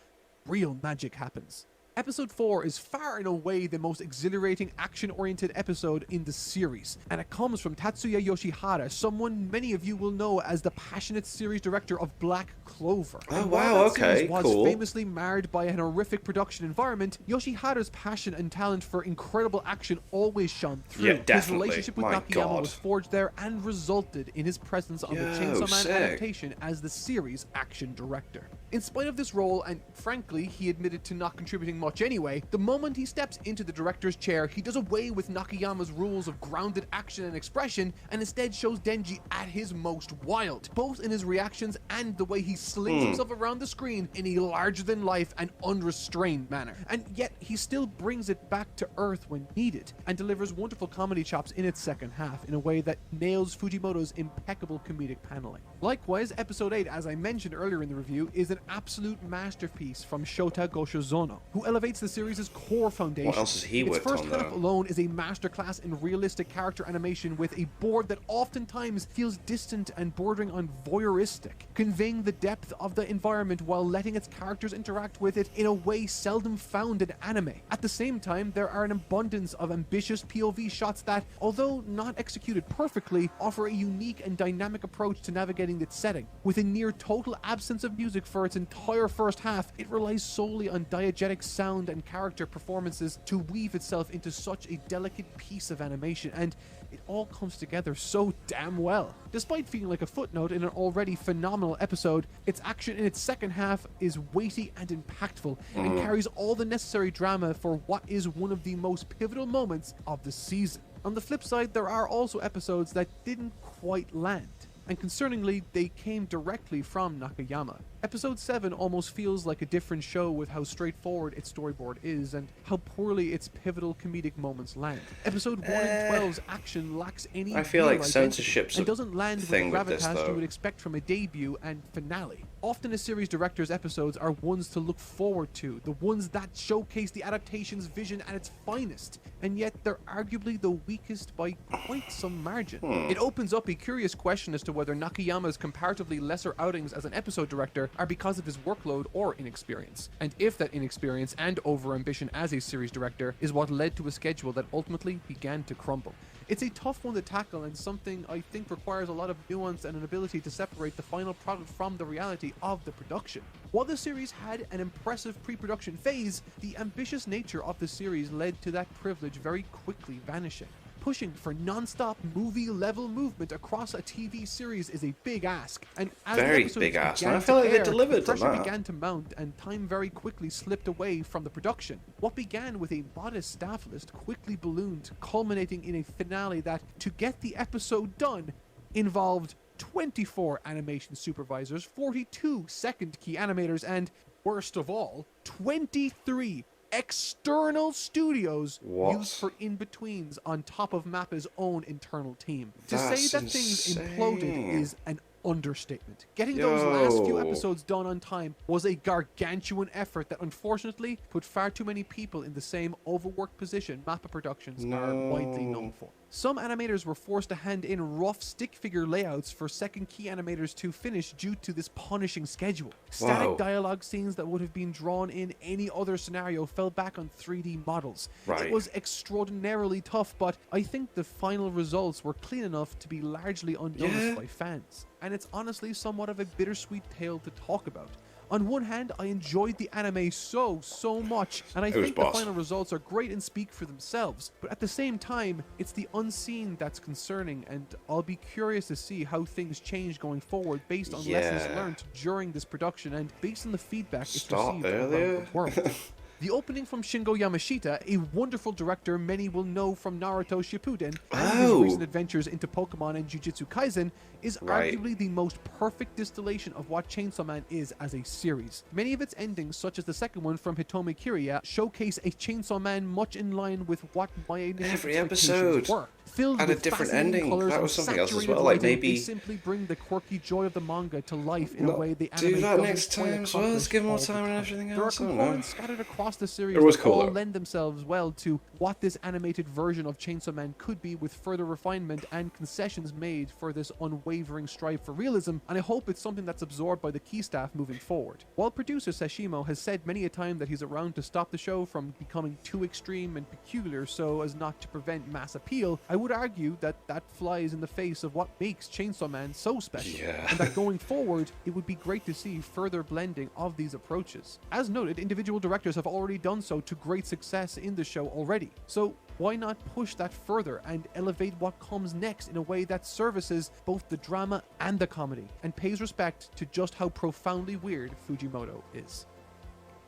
real magic happens. Episode 4 is far and away the most exhilarating action-oriented episode in the series, and it comes from Tatsuya Yoshihara, someone many of you will know as the passionate series director of Black Clover. Oh, And while wow, that series okay, was cool. famously marred by an horrific production environment, Yoshihara's passion and talent for incredible action always shone through. Yeah, His definitely. relationship with My Nakayama God. was forged there and resulted in his presence on the Yo, Chainsaw Man sick. adaptation as the series action director. In spite of this role, and frankly, he admitted to not contributing much anyway, the moment he steps into the director's chair, he does away with Nakayama's rules of grounded action and expression, and instead shows Denji at his most wild, both in his reactions and the way he slings himself around the screen in a larger-than-life and unrestrained manner. And yet, he still brings it back to earth when needed, and delivers wonderful comedy chops in its second half in a way that nails Fujimoto's impeccable comedic paneling. Likewise, Episode 8, as I mentioned earlier in the review, is an absolute masterpiece from Shota Goshozono, who elevates the series' core foundation. What else has he Its worked first on, half though? alone is a masterclass in realistic character animation with a board that oftentimes feels distant and bordering on voyeuristic, conveying the depth of the environment while letting its characters interact with it in a way seldom found in anime. At the same time, there are an abundance of ambitious POV shots that, although not executed perfectly, offer a unique and dynamic approach to navigating its setting. With a near total absence of music for its entire first half, it relies solely on diegetic sound and character performances to weave itself into such a delicate piece of animation, and it all comes together so damn well. Despite feeling like a footnote in an already phenomenal episode, its action in its second half is weighty and impactful, and carries all the necessary drama for what is one of the most pivotal moments of the season. On the flip side, there are also episodes that didn't quite land, and concerningly, they came directly from Nakayama. Episode 7 almost feels like a different show with how straightforward its storyboard is and how poorly its pivotal comedic moments land. Episode 1 and 12's action lacks any I feel real like identity censorship's and a doesn't land with the thing with this, gravitas though. you would expect from a debut and finale. Often a series director's episodes are ones to look forward to, the ones that showcase the adaptation's vision at its finest, and yet they're arguably the weakest by quite some margin. It opens up a curious question as to whether Nakayama's comparatively lesser outings as an episode director are because of his workload or inexperience. And if that inexperience and overambition as a series director is what led to a schedule that ultimately began to crumble. It's a tough one to tackle and something I think requires a lot of nuance and an ability to separate the final product from the reality of the production. While the series had an impressive pre-production phase, the ambitious nature of the series led to that privilege very quickly vanishing. Pushing for non-stop movie-level movement across a TV series is a big ask, and as Very the episodes big ask, and began I feel to like they air, delivered the on pressure that. began to mount, and time very quickly slipped away from the production. What began with a modest staff list quickly ballooned, culminating in a finale that, to get the episode done, involved 24 animation supervisors, 42 second key animators, and, worst of all, 23 external studios What? used for in-betweens on top of Mappa's own internal team. To That's say that things imploded insane. is an understatement. Getting those last few Yo. episodes done on time was a gargantuan effort that unfortunately put far too many people in the same overworked position Mappa Productions are widely known for. Some animators were forced to hand in rough stick figure layouts for second key animators to finish due to this punishing schedule. Static Whoa. dialogue scenes that would have been drawn in any other scenario fell back on 3D models. Right. It was extraordinarily tough, but I think the final results were clean enough to be largely unnoticed Yeah. by fans. And it's honestly somewhat of a bittersweet tale to talk about. On one hand, I enjoyed the anime so much, and I It was think the boss. final results are great and speak for themselves. But at the same time, it's the unseen that's concerning, and I'll be curious to see how things change going forward based on lessons Yeah. learned during this production and based on the feedback it's Start received around earlier. the world. The opening from Shingo Yamashita, a wonderful director many will know from Naruto Shippuden and his Oh. recent adventures into Pokemon and Jujutsu Kaisen, is Right. arguably the most perfect distillation of what Chainsaw Man is as a series. Many of its endings, such as the second one from Hitomi Kiriya, showcase a Chainsaw Man much in line with what my initial Every expectations episode were. Filled had a with different fascinating ending. colors That and was something else as saturated well, like lighting, maybe- they simply bring the quirky joy of the manga to life in a Not way the do anime that doesn't next quite time as well. Let's accomplish give more all the time and everything There are else. I don't know. components scattered across the series It was that cool, all though. lend themselves well to what this animated version of Chainsaw Man could be, with further refinement and concessions made for this unwavering strive for realism, and I hope it's something that's absorbed by the key staff moving forward. While producer Sashimo has said many a time that he's around to stop the show from becoming too extreme and peculiar so as not to prevent mass appeal, I would argue that that flies in the face of what makes Chainsaw Man so special, Yeah. and that going forward, it would be great to see further blending of these approaches. As noted, individual directors have already done so to great success in the show already, so why not push that further and elevate what comes next in a way that services both the drama and the comedy, and pays respect to just how profoundly weird Fujimoto is.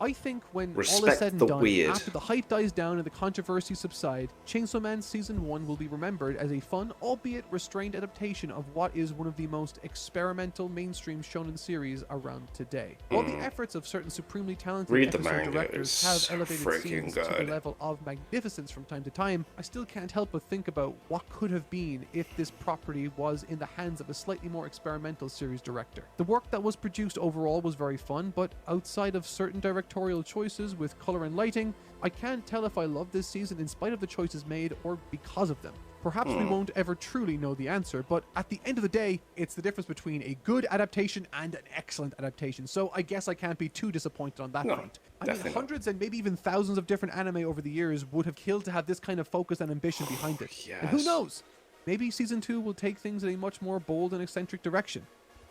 I think when all is Respect said and the done, weird. after the hype dies down and the controversy subside, Chainsaw Man Season 1 will be remembered as a fun, albeit restrained adaptation of what is one of the most experimental mainstream shonen series around today. While the efforts of certain supremely talented Read the episode manga, directors it's have so elevated freaking scenes to the good. level of magnificence from time to time, I still can't help but think about what could have been if this property was in the hands of a slightly more experimental series director. The work that was produced overall was very fun, but outside of certain directorial choices with color and lighting, I can't tell if I love this season in spite of the choices made or because of them. Perhaps we won't ever truly know the answer, but at the end of the day, it's the difference between a good adaptation and an excellent adaptation, so I guess I can't be too disappointed on that No, front. I mean, definitely not. hundreds and maybe even thousands of different anime over the years would have killed to have this kind of focus and ambition behind it. And who Yes. knows? Maybe Season 2 will take things in a much more bold and eccentric direction.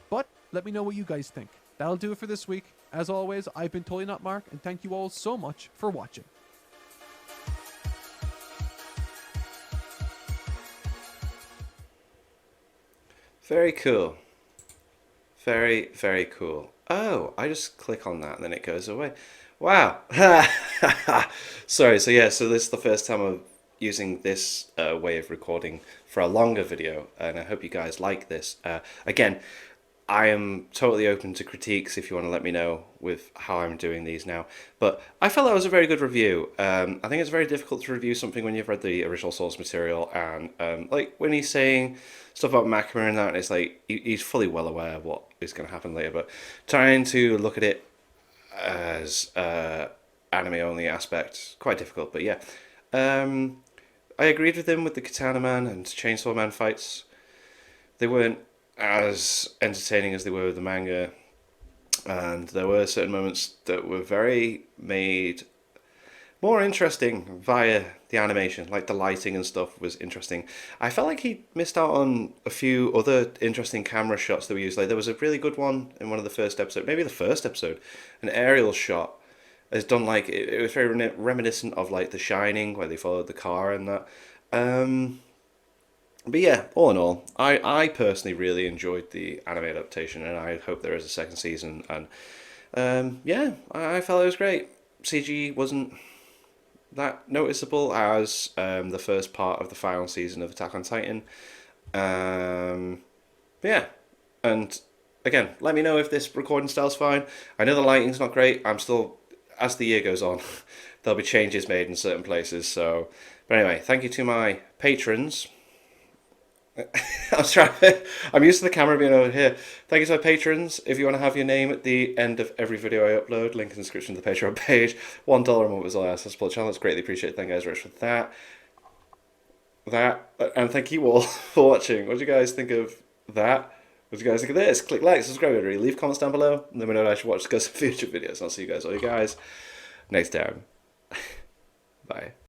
But let me know what you guys think. That'll do it for this week. As always, I've been Totally Not Mark, and thank you all so much for watching. Very cool. Very, very cool. Oh, I just click on that and then it goes away. Wow. Sorry, so this is the first time I'm using this way of recording for a longer video, and I hope you guys like this. Again, I am totally open to critiques if you want to let me know with how I'm doing these now. But I felt that was a very good review. I think it's very difficult to review something when you've read the original source material, and like when he's saying stuff about Makima and that, it's like he's fully well aware of what is going to happen later. But trying to look at it as anime only aspect, quite difficult. But yeah, I agreed with him with the Katana Man and Chainsaw Man fights. They weren't as entertaining as they were with the manga. and there were certain moments that were very made more interesting via the animation, like the lighting and stuff was interesting. I felt like he missed out on a few other interesting camera shots that we used. Like there was a really good one in one of the first episodes, maybe the first episode, an aerial shot. It's done like it was very reminiscent of like The Shining, where they followed the car and that. Um, but yeah, all in all, I personally really enjoyed the anime adaptation, and I hope there is a second season. And yeah, I felt it was great. CG wasn't that noticeable as the first part of the final season of Attack on Titan. Yeah, and again, let me know if this recording style's fine. I know the lighting's not great. I'm still, as the year goes on, there'll be changes made in certain places. So, but anyway, thank you to my patrons. I'm used to the camera being over here. Thank you to my patrons. If you want to have your name at the end of every video I upload, link in the description to the Patreon page. $1 a month is all I ask to support the channel. It's greatly appreciated. Thank you guys very much for that. And thank you all for watching. What do you guys think of that? What do you guys think of this? Click like, subscribe, leave comments down below, and let me know what I should watch to go some future videos. I'll see you guys next time. Bye.